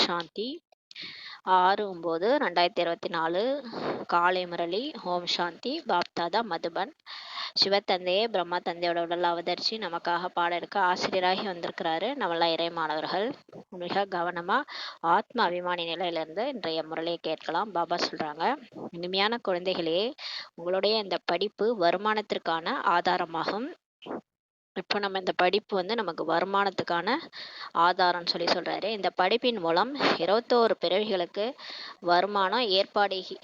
சாந்தி. 6/9/2024 காலை முரளி. ஓம் சாந்தி. பாப்தாதா மதுபன். சிவத்தந்தையே பிரம்மா தந்தையோட உடல் அவதரிச்சு நமக்காக பாடம் எடுக்க ஆசிரியராகி வந்திருக்கிறாரு. நம்மள இறை மாணவர்கள் மிக கவனமா ஆத்ம அபிமானி நிலையிலிருந்து இன்றைய முரளியை கேட்கலாம். பாபா சொல்றாங்க, இனிமையான குழந்தைகளே, உங்களுடைய இந்த படிப்பு வருமானத்திற்கான ஆதாரமாகும். இப்போ நம்ம இந்த படிப்பு நமக்கு வருமானத்துக்கான ஆதாரம்னு சொல்றாரு. இந்த படிப்பின் மூலம் 21 பிறவிகளுக்கு வருமானம்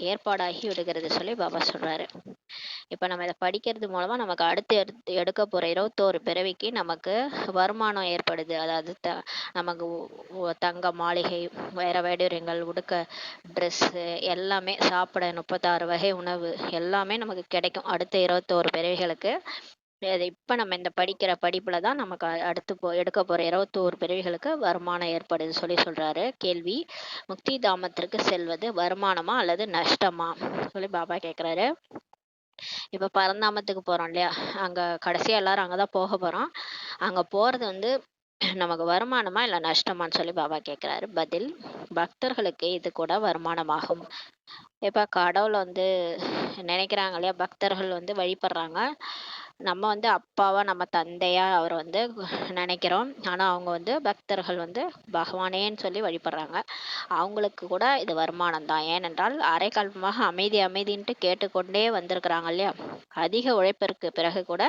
ஏற்பாடாகி விடுகிறது சொல்லி பாபா சொல்றாரு. இப்போ நம்ம இதை படிக்கிறது மூலமா நமக்கு அடுத்து எடுக்க போற 21 பிறவிக்கு நமக்கு வருமானம் ஏற்படுது. அதாவது நமக்கு தங்க மாளிகை, வேற வைடூரியங்கள், உடுக்க ட்ரெஸ்ஸு எல்லாமே, சாப்பிட 36 வகை உணவு எல்லாமே நமக்கு கிடைக்கும் அடுத்த 21 பிறவிகளுக்கு. இப்ப நம்ம இந்த படிக்கிற படிப்புல தான் நமக்கு அடுத்து எடுக்க போற 21 பிறவிகளுக்கு வருமானம் ஏற்படுது சொல்லி சொல்றாரு. கேள்வி: முக்தி தாமத்திற்கு செல்வது வருமானமா அல்லது நஷ்டமா சொல்லி பாபா கேக்குறாரு. இப்ப பரந்தாமத்துக்கு போறோம் இல்லையா, அங்க கடைசியா எல்லாரும் அங்கதான் போக போறோம். அங்க போறது நமக்கு வருமானமா இல்ல நஷ்டமான்னு சொல்லி பாபா கேக்குறாரு. பதில்: பக்தர்களுக்கு இது கூட வருமானமாகும். இப்ப கடவுளை நினைக்கிறாங்க இல்லையா, பக்தர்கள் வழிபடுறாங்க. நம்ம அப்பாவா, நம்ம தந்தையா அவர் நினைக்கிறோம். ஆனா அவங்க பக்தர்கள் பகவானேன்னு சொல்லி வழிபடுறாங்க. அவங்களுக்கு கூட இது வருமானம் தான். ஏனென்றால் அரைக்கல்பமாக அமைதி அமைதின்ட்டு கேட்டுக்கொண்டே வந்திருக்கிறாங்க இல்லையா. அதிக உழைப்பிற்கு பிறகு கூட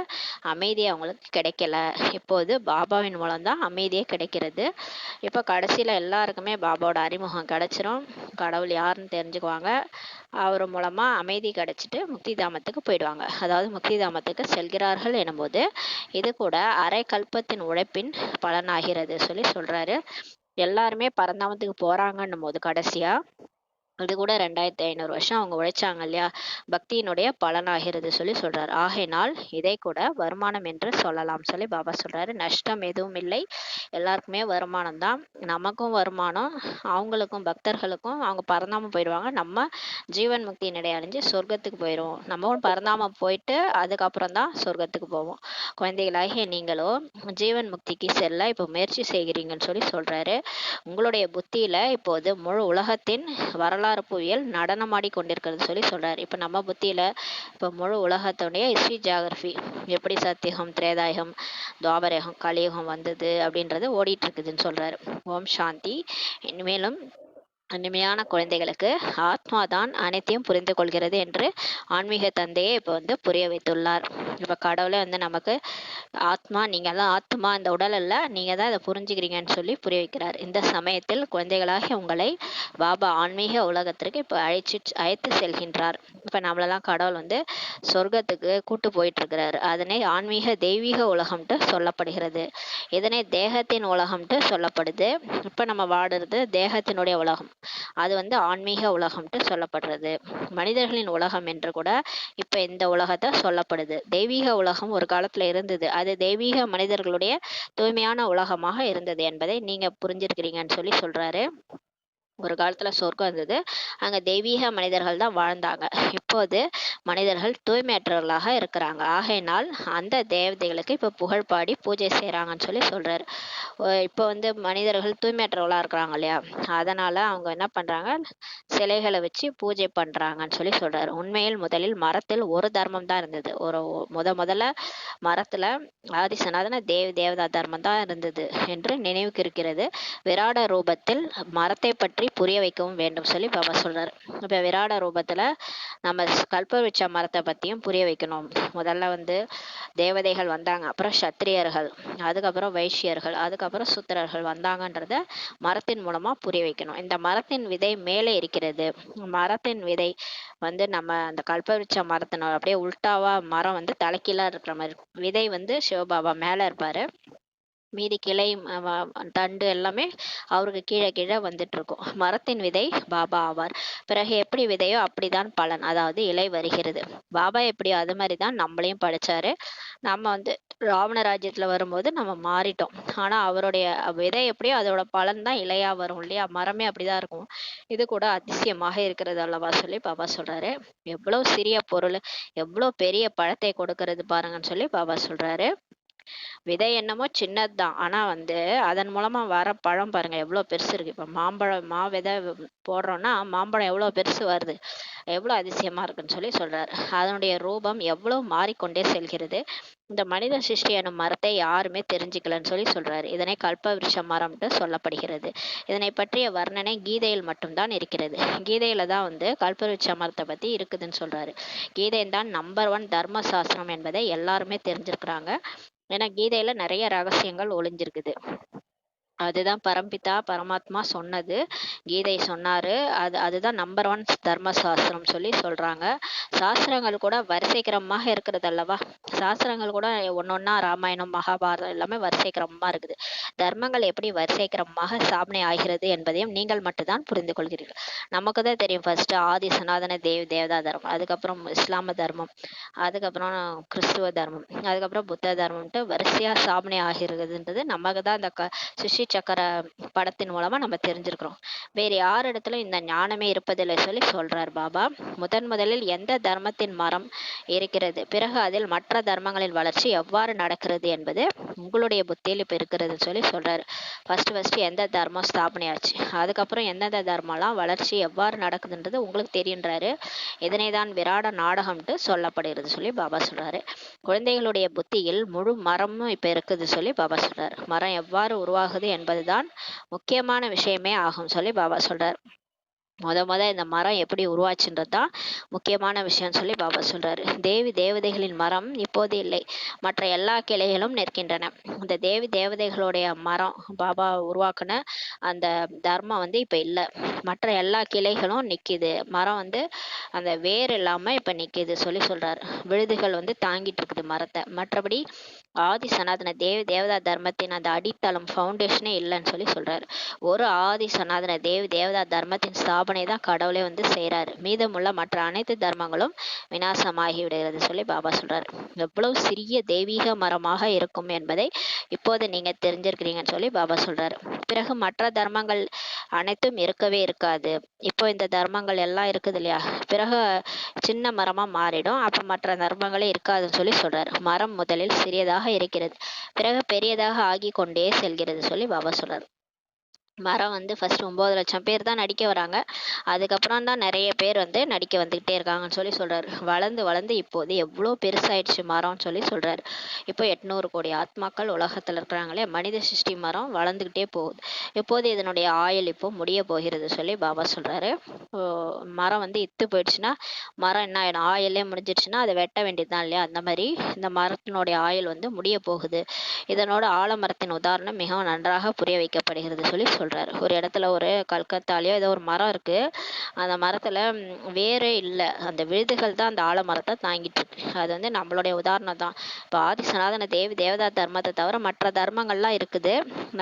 அமைதி அவங்களுக்கு கிடைக்கல. இப்போது பாபாவின் மூலம்தான் அமைதியே கிடைக்கிறது. இப்ப கடைசியில எல்லாருக்குமே பாபாவோட அறிமுகம் கிடைச்சிரும். கடவுள் யாருன்னு தெரிஞ்சுக்குவாங்க. அவர் மூலமா அமைதி கிடைச்சிட்டு முக்தி தாமத்துக்கு போயிடுவாங்க. அதாவது முக்தி தாமத்துக்கு செல்கிறார்கள் எனும்போது இது கூட அரை கல்பத்தின் உழைப்பின் பலனாகிறது சொல்லி சொல்றாரு. எல்லாருமே பரந்தாமத்துக்கு போறாங்கன்னும் போது கடைசியா இது கூட 2500 வருஷம் அவங்க உழைச்சாங்க இல்லையா, பக்தியினுடைய பலனாகிறது சொல்லி சொல்றாரு. ஆகையினால் இதை கூட வருமானம் என்று சொல்லலாம் சொல்லி பாபா சொல்றாரு. நஷ்டம் எதுவும் இல்லை, எல்லாருக்குமே வருமானம் தான். நமக்கும் வருமானம், அவங்களுக்கும் பக்தர்களுக்கும். அவங்க பரந்தாமம் போயிடுவாங்க, நம்ம ஜீவன் முக்தி நிலை அடைஞ்சு சொர்க்கத்துக்கு போயிடுவோம். நம்மளும் பரந்தாமம் போயிட்டு அதுக்கப்புறம் தான் சொர்க்கத்துக்கு போவோம். குழந்தைகளாகிய நீங்களோ ஜீவன் முக்திக்கு செல்ல இப்போ முயற்சி செய்கிறீங்கன்னு சொல்லி சொல்றாரு. உங்களுடைய புத்தியில இப்போது முழு உலகத்தின் வரலாறு புவியியல் நடனமாடி கொண்டிருக்கிறது சொல்லி சொல்றாரு. இப்ப நம்ம புத்தியில இப்ப முழு உலகத்துடைய ஹிஸ்டரி ஜியாகிரபி, எப்படி சத்தியகம், திரேதாயுகம், துவாபரயுகம், கலியுகம் வந்தது அப்படின்றது ஓடிட்டு இருக்குதுன்னு சொல்றாரு. ஓம் சாந்தி. மேலும் இனிமையான குழந்தைகளுக்கு ஆத்மா தான் அனைத்தையும் புரிந்து கொள்கிறது என்று ஆன்மீக தந்தையே இப்போ புரிய வைத்துள்ளார். இப்ப கடவுளே நமக்கு ஆத்மா, நீங்க எல்லாம் ஆத்மா, இந்த உடல் அல்ல, நீங்க தான் இதை புரிஞ்சுக்கிறீங்கன்னு சொல்லி புரிய வைக்கிறார். இந்த சமயத்தில் குழந்தைகளாக உங்களை பாபா ஆன்மீக உலகத்திற்கு இப்ப அழைத்து செல்கின்றார். இப்ப நம்மளெல்லாம் கடவுள் சொர்க்கத்துக்கு கூட்டு போயிட்டு இருக்கிறாரு. அதனை ஆன்மீக தெய்வீக உலகம்ட்டு சொல்லப்படுகிறது. இதனை தேகத்தின் உலகம்ட்டு சொல்லப்படுது. இப்ப நம்ம வாடுறது தேகத்தினுடைய உலகம், அது ஆன்மீக உலகம்ட்டு சொல்லப்படுறது. மனிதர்களின் உலகம் என்று கூட இப்ப இந்த உலகத்தை சொல்லப்படுது. தெய்வீக உலகம் ஒரு காலத்துல இருந்தது, அது தெய்வீக மனிதர்களுடைய தூய்மையான உலகமாக இருந்தது என்பதை நீங்க புரிஞ்சிருக்கிறீங்கன்னு சொல்லி சொல்றாரு. ஒரு காலத்துல சொர்க்கம் இருந்தது, அங்க தெய்வீக மனிதர்கள் தான் வாழ்ந்தாங்க. இப்போது மனிதர்கள் தூய்மையற்றவர்களாக இருக்கிறாங்க. ஆகையினால் அந்த தேவதைகளுக்கு இப்ப புகழ் பாடி பூஜை செய்யறாங்கன்னு சொல்லி சொல்றாரு. இப்போ மனிதர்கள் தூய்மையற்றவர்களா இருக்கிறாங்க இல்லையா, அதனால அவங்க என்ன பண்றாங்க, சிலைகளை வச்சு பூஜை பண்றாங்கன்னு சொல்லி சொல்றாரு. உண்மையில் முதலில் மரத்தில் ஒரு தர்மம் தான் இருந்தது. ஒரு முதல்ல மரத்துல ஆதிசனாதன தேவதா தர்மம் தான் இருந்தது என்று நினைவுக்கு இருக்கிறது. விராட ரூபத்தில் மரத்தை பற்றி புரிய வைக்கவும் வேண்டும் சொல்லி பாபா சொல்றாரு. இப்ப விராட ரூபத்துல நம்ம கல்பவருட்ச மரத்தை பத்தியும் புரிய வைக்கணும். முதல்ல தேவதைகள் வந்தாங்க, அப்புறம் சத்திரியர்கள், அதுக்கப்புறம் வைஷ்யர்கள், அதுக்கப்புறம் சூத்திரர்கள் வந்தாங்கன்றத மரத்தின் மூலமா புரிய வைக்கணும். இந்த மரத்தின் விதை மேலே இருக்கிறது. மரத்தின் விதை நம்ம அந்த கல்பவருட்ச மரத்தினோட அப்படியே உல்டாவா மரம் தலைக்கீழா இருக்கிற மாதிரி இருக்கும். விதை சிவபாபா மேல இருப்பாரு, மீதி கிளை தண்டு எல்லாமே அவருக்கு கீழே கீழே வந்துட்டு இருக்கும். மரத்தின் விதை பாபா ஆவார். பிறகு எப்படி விதையோ அப்படிதான் பலன், அதாவது இலை வருகிறது. பாபா எப்படியோ அது மாதிரிதான் நம்மளையும் படைச்சாரு. நம்ம ராவண ராஜ்யத்துல வரும்போது நம்ம மாறிட்டோம். ஆனா அவருடைய விதை எப்படியோ அதோட பலன் தான் இலையா வரும் இல்லையா, மரமே அப்படிதான் இருக்கும். இது கூட அதிசயமாக இருக்கிறது அல்லவா சொல்லி பாபா சொல்றாரு. எவ்வளவு சிறிய பொருள் எவ்வளவு பெரிய பழத்தை கொடுக்கறது பாருங்கன்னு சொல்லி பாபா சொல்றாரு. விதை என்னமோ சின்னதுதான். ஆனா வந்து அதன் மூலமா வர பழம் பாருங்க எவ்வளோ பெருசு இருக்கு. இப்ப மாம்பழம் விதை போடுறோம்னா மாம்பழம் எவ்வளோ பெருசு வருது. எவ்வளோ அதிசயமா இருக்குன்னு சொல்லி சொல்றாரு. அதனுடைய ரூபம் எவ்வளவு மாறிக்கொண்டே செல்கிறது. இந்த மனித சிருஷ்டி எனும் மரத்தை யாருமே தெரிஞ்சுக்கலன்னு சொல்லி சொல்றாரு. இதனை கல்ப விருட்ச மரம்ட்டு சொல்லப்படுகிறது. இதனை பற்றிய வர்ணனை கீதையில் மட்டும்தான் இருக்கிறது. கீதையில தான் வந்து கல்பவிருட்ச மரத்தை பத்தி இருக்குதுன்னு சொல்றாரு. கீதை தான் நம்பர் 1 தர்ம சாஸ்திரம் என்பதை எல்லாருமே தெரிஞ்சிருக்கிறாங்க. ஏன்னா கீதையில நிறைய ரகசியங்கள் ஒளிஞ்சிருக்குது. அதுதான் பரம்பிதா பரமாத்மா சொன்னது. கீதை சொன்னாரு. அதுதான் நம்பர் 1 தர்ம சாஸ்திரம் சொல்லி சொல்றாங்க. சாஸ்திரங்கள் கூட வரிசை கிரமமாக இருக்கிறது அல்லவா. சாஸ்திரங்கள் கூட ஒன்னொன்னா ராமாயணம் மகாபாரதம் எல்லாமே வரிசை கிரமமா இருக்குது. தர்மங்கள் எப்படி வரிசை கிரமமாக ஸ்தாபனை ஆகிறது என்பதையும் நீங்கள் மட்டும்தான் புரிந்து கொள்கிறீர்கள். நமக்கு தான் தெரியும் ஃபர்ஸ்ட் ஆதி சனாதன தேவதா தர்மம், அதுக்கப்புறம் இஸ்லாம தர்மம், அதுக்கப்புறம் கிறிஸ்துவ தர்மம், அதுக்கப்புறம் புத்த தர்மம்ட்டு வரிசையா ஸ்தாபனை ஆகிறதுன்றது நமக்கு தான் அந்த சுஷி சக்கர படத்தின் மூலமா நம்ம தெரிஞ்சிருக்கிறோம். வேறு யார் இடத்துலும் இந்த ஞானமே இருப்பதில்லை சொல்லி சொல்றார் பாபா. முதலில் எந்த தர்மத்தின் மரம் இருக்கிறது, பிறகு அதில் மற்ற தர்மங்களின் வளர்ச்சி எவ்வாறு நடக்கிறது என்பது உங்களுடைய புத்தியில் இப்ப இருக்கிறது சொல்லி சொல்றாரு. ஃபர்ஸ்ட் எந்த தர்மம் ஸ்தாபனை ஆச்சு, அதுக்கப்புறம் எந்தெந்த தர்மம்லாம் வளர்ச்சி எவ்வாறு நடக்குதுன்றது உங்களுக்கு தெரியுன்றாரு. இதனை தான் விராட நாடகம்ட்டு சொல்லப்படுகிறது சொல்லி பாபா சொல்றாரு. குழந்தைகளுடைய புத்தியில் முழு மரமும் இப்ப இருக்குது சொல்லி பாபா சொல்றாரு. மரம் எவ்வாறு உருவாகுது என்பதுதான் முக்கியமான விஷயமே ஆகும் சொல்லி பாபா சொல்றார். முத இந்த மரம் எப்படி உருவாச்சுன்றது தான் முக்கியமான விஷயம் சொல்லி பாபா சொல்றாரு. தேவதைகளின் மரம் இப்போது இல்லை, மற்ற எல்லா கிளைகளும் நிற்கின்றன. இந்த தேவதைகளுடைய மரம் பாபா உருவாக்குன அந்த தர்மம் வந்து இப்ப இல்லை. மற்ற எல்லா கிளைகளும் நிக்குது. மரம் வந்து அந்த வேர் இல்லாம இப்ப நிக்குது சொல்லி சொல்றாரு. விழுதுகள் வந்து தாங்கிட்டு இருக்குது மரத்தை. மற்றபடி ஆதி சனாதன தேவதா தர்மத்தின் அந்த அடித்தளம் ஃபவுண்டேஷனே இல்லைன்னு சொல்லி சொல்றாரு. ஒரு ஆதி சனாதன தேவதா தர்மத்தின் ஸ்தாபனை தான் கடவுளே வந்து செய்யறாரு. மீதமுள்ள மற்ற அனைத்து தர்மங்களும் விநாசமாகி விடுகிறது சொல்லி பாபா சொல்றாரு. எவ்வளவு சிறிய தெய்வீக மரமாக இருக்கும் என்பதை இப்போது நீங்க தெரிஞ்சிருக்கிறீங்கன்னு சொல்லி பாபா சொல்றாரு. பிறகு மற்ற தர்மங்கள் அனைத்தும் இருக்கவே இருக்காது. இப்போ இந்த தர்மங்கள் எல்லாம் இருக்குது இல்லையா, பிறகு சின்ன மரமா மாறிடும். அப்ப மற்ற தர்மங்களே இருக்காதுன்னு சொல்லி சொல்றாரு. மரம் முதலில் சிறியதாக இருக்கிறது, பிறகு பெரியதாக ஆகி கொண்டே செல்கிறது சொல்லி பாபா சொல்றாரு. மரம் வந்து ஃபர்ஸ்ட் 9 லட்சம் பேர் தான் நடிக்க வராங்க. அதுக்கப்புறம் தான் நிறைய பேர் வந்து நடிக்க வந்துகிட்டே இருக்காங்கன்னு சொல்லி சொல்றாரு. வளர்ந்து இப்போது எவ்வளோ பெருசாயிடுச்சு மரம்னு சொல்லி சொல்றாரு. இப்போ 800 கோடி ஆத்மாக்கள் உலகத்துல இருக்கிறாங்களே, மனித சிருஷ்டி மரம் வளர்ந்துகிட்டே போகுது. இப்போது இதனுடைய ஆயுள் இப்போ முடிய போகிறது சொல்லி பாபா சொல்றாரு. மரம் வந்து இத்து போயிடுச்சுன்னா மரம் என்ன ஆயிடும், ஆயுளே முடிஞ்சிடுச்சுன்னா அதை வெட்ட வேண்டியதுதான் இல்லையா. அந்த மாதிரி இந்த மரத்தினுடைய ஆயுள் வந்து முடிய போகுது. இதனோட ஆலமரத்தின் உதாரணம் மிகவும் நன்றாக புரிய வைக்கப்படுகிறது சொல்லி சொல்றாரு. ஒரு இடத்துல ஒரு கல்கத்தாலேயோ ஏதோ ஒரு மரம் இருக்கு. அந்த மரத்துல வேரே இல்லை, அந்த விழுதுகள் தான் அந்த ஆலமரத்தை தாங்கிட்டு இருக்கு. அது வந்து நம்மளுடைய உதாரணம் தான். இப்போ ஆதி சனாதன தேவதா தர்மத்தை தவிர மற்ற தர்மங்கள்லாம் இருக்குது.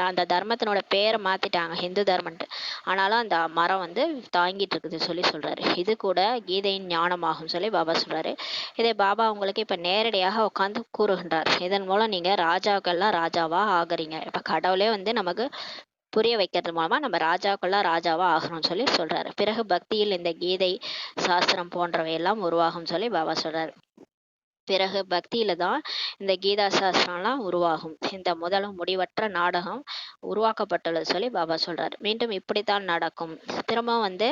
அந்த தர்மத்தினோட பேரை மாத்திட்டாங்க ஹிந்து தர்மன்ட்டு. ஆனாலும் அந்த மரம் வந்து தாங்கிட்டு இருக்குது சொல்லி சொல்றாரு. இது கூட கீதையின் ஞானமாகும் சொல்லி பாபா சொல்றாரு. இதை பாபா உங்களுக்கு இப்ப நேரடியாக உட்காந்து கூறுகின்றார். இதன் மூலம் நீங்க ராஜாக்கள்லாம் ராஜாவா ஆகுறீங்க. இப்ப கடவுளே வந்து நமக்கு புரிய வைக்கிறது மூலமா நம்ம ராஜாக்கள்லாம் ராஜாவா ஆகணும்னு சொல்லி சொல்றாரு. பிறகு பக்தியில் இந்த கீதை சாஸ்திரம் போன்றவை எல்லாம் உருவாகும் சொல்லி பாபா சொல்றாரு. பிறகு பக்தியில தான் இந்த கீதா சாஸ்திரம்லாம் உருவாகும். இந்த முதலும் முடிவற்ற நாடகம் உருவாக்கப்பட்டுள்ளது சொல்லி பாபா சொல்றாரு. மீண்டும் இப்படித்தான் நடக்கும். திரும்ப வந்து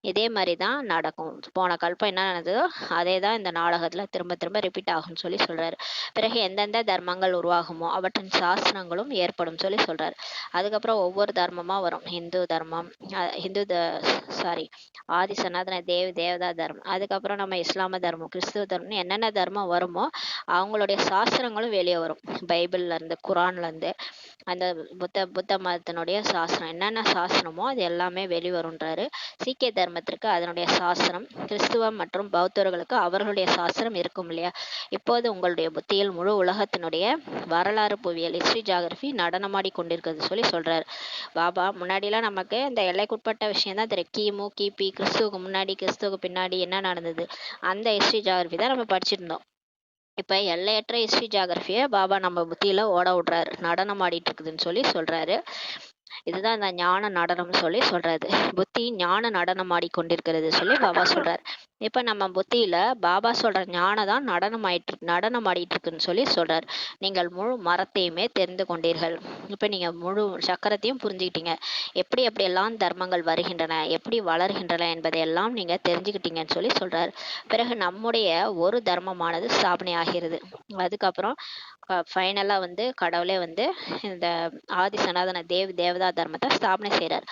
இதே மாதிரி தான் நடக்கும். போன கல்பம் என்ன நடந்ததோ அதே தான் இந்த நாடகத்துல திரும்ப திரும்ப ரிப்பீட் ஆகும்னு சொல்லி சொல்றாரு. பிறகு எந்தெந்த தர்மங்கள் உருவாகுமோ அவற்றின் சாஸ்திரங்களும் ஏற்படும் சொல்லி சொல்றாரு. அதுக்கப்புறம் ஒவ்வொரு தர்மமா வரும். ஹிந்து தர்மம், ஆதி சனாதன தேவதா தர்மம், அதுக்கப்புறம் நம்ம இஸ்லாம தர்மம், கிறிஸ்துவ தர்மம், என்னென்ன தர்மம் வருமோ அவங்களுடைய சாஸ்திரங்களும் வெளியே வரும். பைபிள்ல இருந்து குரான்ல இருந்து அந்த புத்த மதத்தினுடைய சாஸ்திரம் என்னென்ன சாஸ்திரமோ அது எல்லாமே வெளிவருன்றாரு. சீக்கிய தர்மத்திற்கு அதனுடைய சாஸ்திரம், கிறிஸ்துவம் மற்றும் பௌத்தர்களுக்கு அவர்களுடைய சாஸ்திரம் இருக்கும் இல்லையா. இப்போது உங்களுடைய புத்தியில் முழு உலகத்தினுடைய வரலாறு புவியியல் ஹிஸ்டரி ஜியாகிரபி நடனமாடி கொண்டிருக்கிறது சொல்லி சொல்றாரு பாபா. முன்னாடிலாம் நமக்கு இந்த எல்லைக்குட்பட்ட விஷயம் தான் தெரியும். கிமு கிபி, கிறிஸ்துவுக்கு முன்னாடி கிறிஸ்துவுக்கு பின்னாடி என்ன நடந்தது, அந்த ஹிஸ்டரி ஜியாகிரபி தான் நம்ம படிச்சுட்டு இருந்தோம். இப்ப எல்லையற்ற ஹிஸ்டரி ஜியாகிரபியை பாபா நம்ம புத்தியில ஓட விடுறாரு. நடனம் ஆடிட்டு இருக்குதுன்னு சொல்லி சொல்றாரு. இதுதான் இந்த ஞான நடனம் சொல்லி சொல்றாரு. புத்தி ஞான நடனம் ஆடிக்கொண்டிருக்கிறது சொல்லி பாபா சொல்றாரு. இப்ப நம்ம புத்தியில பாபா சொல்ற ஞானம் தான் நடனம் ஆடிட்டு இருக்குன்னு சொல்லி சொல்றாரு. நீங்கள் முழு மரத்தையுமே தெரிந்து கொண்டீர்கள். இப்ப நீங்க முழு சக்கரத்தையும் புரிஞ்சுக்கிட்டீங்க. எப்படி எப்படியெல்லாம் தர்மங்கள் வருகின்றன, எப்படி வளர்கின்றன என்பதையெல்லாம் நீங்க தெரிஞ்சுக்கிட்டீங்கன்னு சொல்லி சொல்றாரு. பிறகு நம்முடைய ஒரு தர்மமானது ஸ்தாபனை ஆகிறது. அதுக்கப்புறம் ஃபைனலா வந்து கடவுளே வந்து இந்த ஆதி சனாதன தேவதா தர்மத்தை ஸ்தாபனை செய்றார்.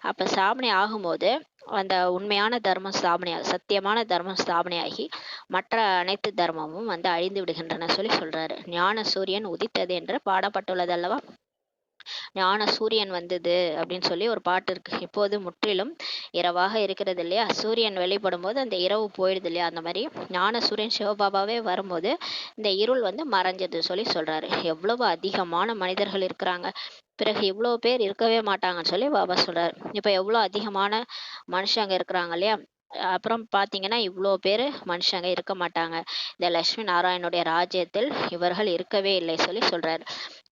அப்ப ஸ்தாபனை ஆகும்போது அந்த உண்மையான தர்மம் ஸ்தாபனையாகும், சத்தியமான தர்மம் ஸ்தாபனையாகி மற்ற அனைத்து தர்மமும் வந்து அழிந்து விடுகின்றன சொல்லி சொல்றாரு. ஞான சூரியன் உதித்தது என்று பாடப்பட்டுள்ளது அல்லவா. ஞான சூரியன் வந்தது அப்படின்னு சொல்லி ஒரு பாட்டு இருக்கு. இப்போது முற்றிலும் இரவாக இருக்கிறது இல்லையா, சூரியன் வெளிப்படும் போது அந்த இரவு போயிடுது இல்லையா, அந்த மாதிரி ஞான சூரியன் சிவபாபாவே வரும்போது இந்த இருள் வந்து மறைஞ்சது சொல்லி சொல்றாரு. எவ்வளவு அதிகமான மனிதர்கள் இருக்கிறாங்க, பிறகு இவ்வளோ பேர் இருக்கவே மாட்டாங்கன்னு சொல்லி பாபா சொல்றாரு. இப்ப எவ்வளோ அதிகமான மனுஷங்க இருக்கிறாங்க இல்லையா, அப்புறம் பாத்தீங்கன்னா இவ்வளோ பேர் மனுஷங்க இருக்க மாட்டாங்க. இந்த லட்சுமி நாராயணுடைய ராஜ்யத்தில் இவர்கள் இருக்கவே இல்லை சொல்லி சொல்றாரு.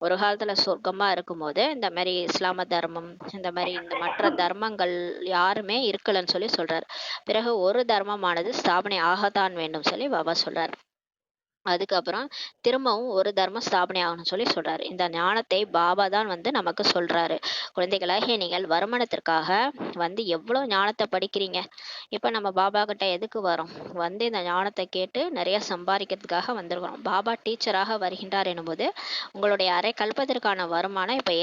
ஒரு காலத்துல சொர்க்கமா இருக்கும்போது இந்த மாதிரி இஸ்லாம தர்மம், இந்த மாதிரி இந்த மற்ற தர்மங்கள் யாருமே இருக்கலன்னு சொல்லி சொல்றாரு. பிறகு ஒரு தர்மமானது ஸ்தாபனை ஆகத்தான் வேண்டும் சொல்லி பாபா சொல்றாரு. அதுக்கப்புறம் திரும்பவும் ஒரு தர்ம ஸ்தாபனை ஆகணும்னு சொல்லி சொல்றாரு. இந்த ஞானத்தை பாபா தான் வந்து நமக்கு சொல்றாரு. குழந்தைகளாகிய நீங்கள் வருமானத்திற்காக வந்து எவ்வளவு ஞானத்தை படிக்கிறீங்க. இப்ப நம்ம பாபா கிட்ட எதுக்கு வரோம், வந்து இந்த ஞானத்தை கேட்டு நிறைய சம்பாதிக்கிறதுக்காக வந்திருக்கிறோம். பாபா டீச்சராக வருகின்றார் எனும்போது உங்களுடைய அரை கல்பத்திற்கான வருமானம் இப்ப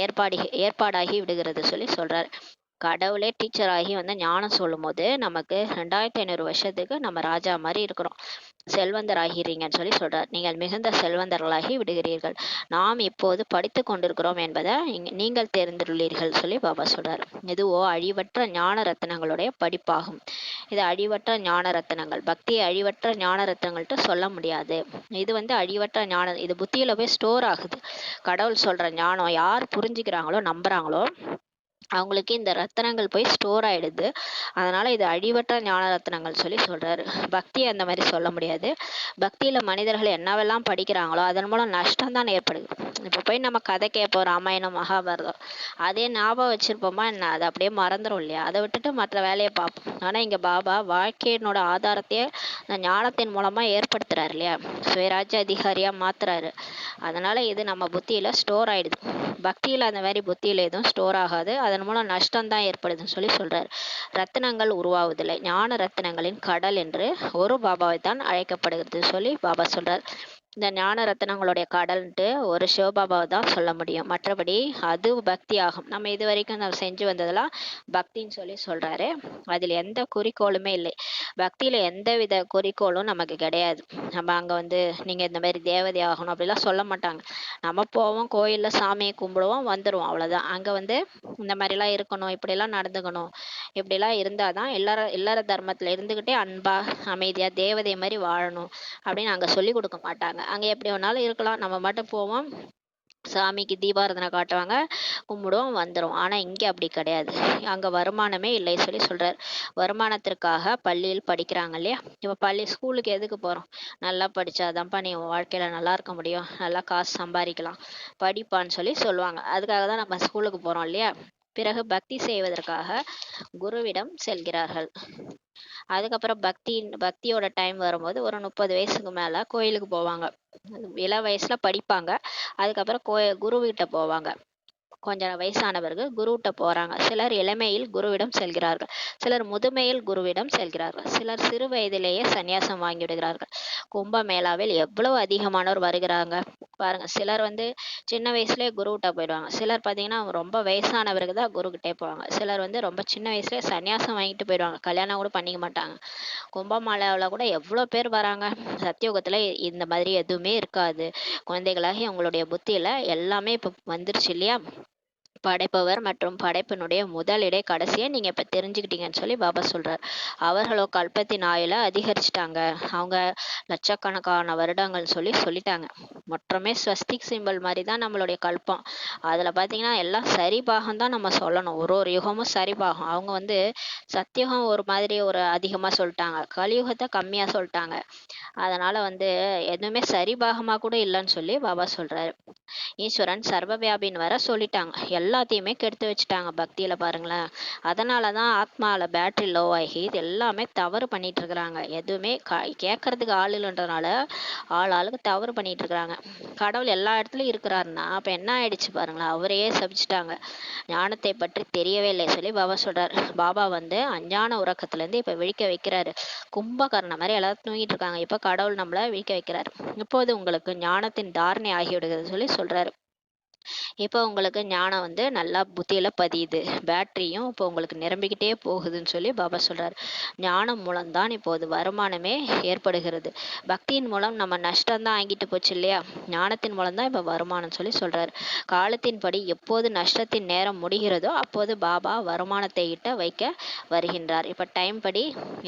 ஏற்பாடாகி விடுகிறது சொல்லி சொல்றாரு. கடவுளே டீச்சர் ஆகி வந்து ஞானம் சொல்லும் போது நமக்கு 2500 வருஷத்துக்கு நம்ம ராஜா மாதிரி இருக்கிறோம், செல்வந்தர் ஆகிறீங்கன்னு சொல்லி சொல்றார். நீங்கள் மிகுந்த செல்வந்தர்களாகி விடுகிறீர்கள். நாம் இப்போது படித்து கொண்டிருக்கிறோம் என்பதை நீங்கள் தெரிந்துள்ளீர்கள் சொல்லி பாபா சொல்றார். இதுவோ அழிவற்ற ஞான ரத்னங்களுடைய படிப்பாகும். இது அழிவற்ற ஞான ரத்னங்கள். பக்தியை அழிவற்ற ஞான ரத்னங்கள்ட்ட சொல்ல முடியாது. இது வந்து அழிவற்ற ஞானம், இது புத்தியில போய் ஸ்டோர் ஆகுது. கடவுள் சொல்ற ஞானம் யார் புரிஞ்சுக்கிறாங்களோ நம்புறாங்களோ அவங்களுக்கு இந்த ரத்தனங்கள் போய் ஸ்டோர் ஆயிடுது. அதனால இது அழிவற்ற ஞான ரத்னங்கள் சொல்லி சொல்றாரு. பக்தி அந்த மாதிரி சொல்ல முடியாது. பக்தியில மனிதர்கள் என்னவெல்லாம் படிக்கிறாங்களோ அதன் மூலம் நஷ்டம் தான் ஏற்படுது. இப்ப போய் நம்ம கதை கேட்போம், ராமாயணம் மகாபாரதம், அதே ஞாபகம் வச்சிருப்போமா என்ன, அது அப்படியே மறந்துடும் இல்லையா, அதை விட்டுட்டு மற்ற வேலையை பார்ப்போம். ஆனா இங்க பாபா வாழ்க்கையினோட ஆதாரத்தையே இந்த ஞானத்தின் மூலமா ஏற்படுத்துறாரு இல்லையா, சுயராஜ்ய அதிகாரியா மாத்துறாரு. அதனால இது நம்ம புத்தியில ஸ்டோர் ஆயிடுது. பக்தியில அந்த மாதிரி புத்தியில எதுவும் ஸ்டோர் ஆகாது, அதன் மூலம் நஷ்டம் தான் ஏற்படுதுன்னு சொல்லி சொல்றாரு. ரத்தினங்கள் உருவாவதில்லை, ஞான ரத்தினங்களின் கடல் என்று ஒரு பாபாவை தான் அழைக்கப்படுகிறது சொல்லி பாபா சொல்றார். இந்த ஞான ரத்தினங்களுடைய கடல்ன்ட்டு ஒரு சிவபாபாவை தான் சொல்ல முடியும், மற்றபடி அது பக்தி ஆகும். நம்ம இது வரைக்கும் நம்ம செஞ்சு வந்ததெல்லாம் பக்தின்னு சொல்லி சொல்றாரு. அதில் எந்த குறிக்கோளுமே இல்லை. பக்தியில எந்த வித குறிக்கோளும் நமக்கு கிடையாது. நம்ம அங்க வந்து நீங்க இந்த மாதிரி தேவதை ஆகணும் அப்படிலாம் சொல்ல மாட்டாங்க. நம்ம போவோம், கோயில்ல சாமியை கும்பிடுவோம், வந்துருவோம், அவ்வளவுதான். அங்க வந்து இந்த மாதிரிலாம் இருக்கணும், இப்படிலாம் நடந்துக்கணும், இப்படிலாம் இருந்தாதான் எல்லார தர்மத்துல இருந்துகிட்டே அன்பா அமைதியா தேவதை மாதிரி வாழணும் அப்படின்னு அங்க சொல்லி கொடுக்க மாட்டாங்க. அங்க எப்படி வேணாலும் இருக்கலாம், நம்ம மட்டும் போவோம், சாமிக்கு தீபாராதனை காட்டுவாங்க, கும்பிடுவோம், வந்துடும். ஆனா இங்க அப்படி கிடையாது. அங்க வருமானமே இல்லை சொல்லி சொல்றாரு. வருமானத்திற்காக பள்ளியில் படிக்கிறாங்க இல்லையா, இப்ப ஸ்கூலுக்கு எதுக்கு போறோம், நல்லா படிச்சாதான்ப்பா நீ உன் வாழ்க்கையில நல்லா இருக்க முடியும், நல்லா காசு சம்பாதிக்கலாம், படிப்பான்னு சொல்லி சொல்லுவாங்க. அதுக்காக தான் நம்ம ஸ்கூலுக்கு போறோம் இல்லையா. பிறகு பக்தி செய்வதற்காக குருவிடம் செல்கிறார்கள். அதுக்கப்புறம் பக்தியோட டைம் வரும்போது ஒரு 30 வயசுக்கு மேல கோயிலுக்கு போவாங்க. இள வயசுல படிப்பாங்க, அதுக்கப்புறம் குருவிட்ட போவாங்க. கொஞ்ச வயசானவர்கள் குருவிட்ட போறாங்க. சிலர் இளமையில் குருவிடம் செல்கிறார்கள், சிலர் முதுமையில் குருவிடம் செல்கிறார்கள், சிலர் சிறு வயதிலேயே சன்னியாசம் வாங்கி விடுகிறார்கள். கும்பமேளாவில் எவ்வளவு அதிகமானோர் வருகிறாங்க பாருங்க. சிலர் வந்து சின்ன வயசுலயே குருவிட்ட போயிடுவாங்க, சிலர் பார்த்தீங்கன்னா ரொம்ப வயசானவருக்கு தான் குருக்கிட்டே போவாங்க, சிலர் வந்து ரொம்ப சின்ன வயசுலயே சன்னியாசம் வாங்கிட்டு போயிடுவாங்க, கல்யாணம் கூட பண்ணிக்க மாட்டாங்க. கும்பமேளாவில் கூட எவ்வளோ பேர் வராங்க. சத்தியோகத்துல இந்த மாதிரி எதுவுமே இருக்காது. குழந்தைகளாகி உங்களுடைய புத்தியில எல்லாமே இப்போ வந்துருச்சு இல்லையா. படைப்பவர் மற்றும் படைப்பினுடைய முதல் இடை கடைசியை நீங்க இப்ப தெரிஞ்சுக்கிட்டீங்கன்னு சொல்லி பாபா சொல்றார். அவர்களோ கல்பத்தின் ஆயுள அதிகரிச்சுட்டாங்க, அவங்க லட்சக்கணக்கான வருடங்கள் சொல்லி சொல்லிட்டாங்க. மொத்தமே ஸ்வஸ்திக் சிம்பிள் மாதிரி தான் நம்மளுடைய கல்பம். அதுல பாத்தீங்கன்னா எல்லாம் சரி பாகம் தான் நம்ம சொல்லணும், ஒரு யுகமும் சரி பாகம். அவங்க வந்து சத்தியுகம் ஒரு மாதிரி ஒரு அதிகமா சொல்லிட்டாங்க, கலியுகத்தை கம்மியா சொல்லிட்டாங்க. அதனால வந்து எதுவுமே சரி பாகமா கூட இல்லைன்னு சொல்லி பாபா சொல்றாரு. ஈஸ்வரன் சர்வவியாபின்னு வர சொல்லிட்டாங்க. எல்லா எல்லாத்தையுமே கெடுத்து வச்சுட்டாங்க பக்தியில பாருங்களேன். அதனாலதான் ஆத்மால பேட்டரி லோ ஆகி இது எல்லாமே தவறு பண்ணிட்டு இருக்கிறாங்க. எதுவுமே கேட்கறதுக்கு ஆள் இல்லைன்றதுனால ஆளுக்கு தவறு பண்ணிட்டு இருக்கிறாங்க. கடவுள் எல்லா இடத்துலயும் இருக்கிறாருன்னா அப்ப என்ன ஆயிடுச்சு பாருங்களேன், அவரையே சபிச்சுட்டாங்க. ஞானத்தை பற்றி தெரியவே இல்லை சொல்லி பாபா சொல்றாரு. பாபா வந்து அஞ்ஞான உறக்கத்துல இருந்து இப்ப விழிக்க வைக்கிறாரு. கும்பகர்ண மாதிரி எல்லாரும் தூங்கிட்டு இருக்காங்க, இப்ப கடவுள் நம்மள விழிக்க வைக்கிறாரு. இப்போது உங்களுக்கு ஞானத்தின் தாரணை ஆகிவிடுகிறது சொல்லி சொல்றாரு. இப்போ உங்களுக்கு ஞானம் வந்து நல்லா புத்தியில பதியுது, பேட்டரியும் இப்போ உங்களுக்கு நிரம்பிக்கிட்டே போகுதுன்னு சொல்லி பாபா சொல்றாரு. ஞானம் மூலம்தான் இப்போது வருமானமே ஏற்படுகிறது. பக்தியின் மூலம் நம்ம நஷ்டம் தான் ஆகிட்டு போச்சு இல்லையா, ஞானத்தின் மூலம் தான் இப்போ வருமானம் சொல்லி சொல்றாரு. காலத்தின்படி எப்போது நஷ்டத்தின் நேரம் முடிகிறதோ அப்போது பாபா வருமானத்தை ஈட்ட வைக்க வருகின்றார். இப்போ டைம் படி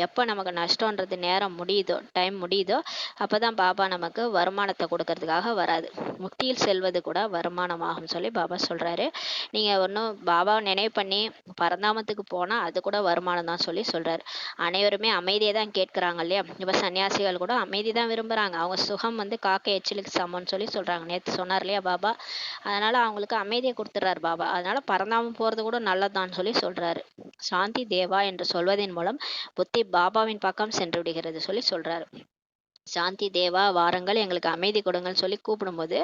எப்போ நமக்கு நஷ்டன்றது நேரம் முடியுதோ, டைம் முடியுதோ அப்பதான் பாபா நமக்கு வருமானத்தை கொடுக்கறதுக்காக வராது. முக்தியில் செல்வது கூட வருமானமாகும் சொல்லி பாபா சொல்றாரு. நீங்க ஒன்றும் பாபாவை நினைவு பண்ணி பரந்தாமத்துக்கு போனா அது கூட வருமானம் தான் சொல்லி சொல்றாரு. அனைவருமே அமைதியை தான் கேட்கிறாங்க இல்லையா. இப்ப சன்னியாசிகள் கூட அமைதி தான் விரும்புறாங்க. அவங்க சுகம் வந்து காக்கை எச்சிலுக்கு சமம்னு சொல்லி சொல்றாங்க. நேற்று சொன்னார் இல்லையா பாபா. அதனால அவங்களுக்கு அமைதியை கொடுத்துறாரு பாபா. அதனால பரந்தாமம் போறது கூட நல்லதான்னு சொல்லி சொல்றாரு. சாந்தி தேவா என்று சொல்வதன் மூலம் புத்தி பாபாவின் பக்கம் சென்று விடுகிறது சொல்லி சொல்றாரு. சாந்தி தேவா வாருங்கள், எங்களுக்கு அமைதி கொடுங்கன்னு சொல்லி கூப்பிடும்போது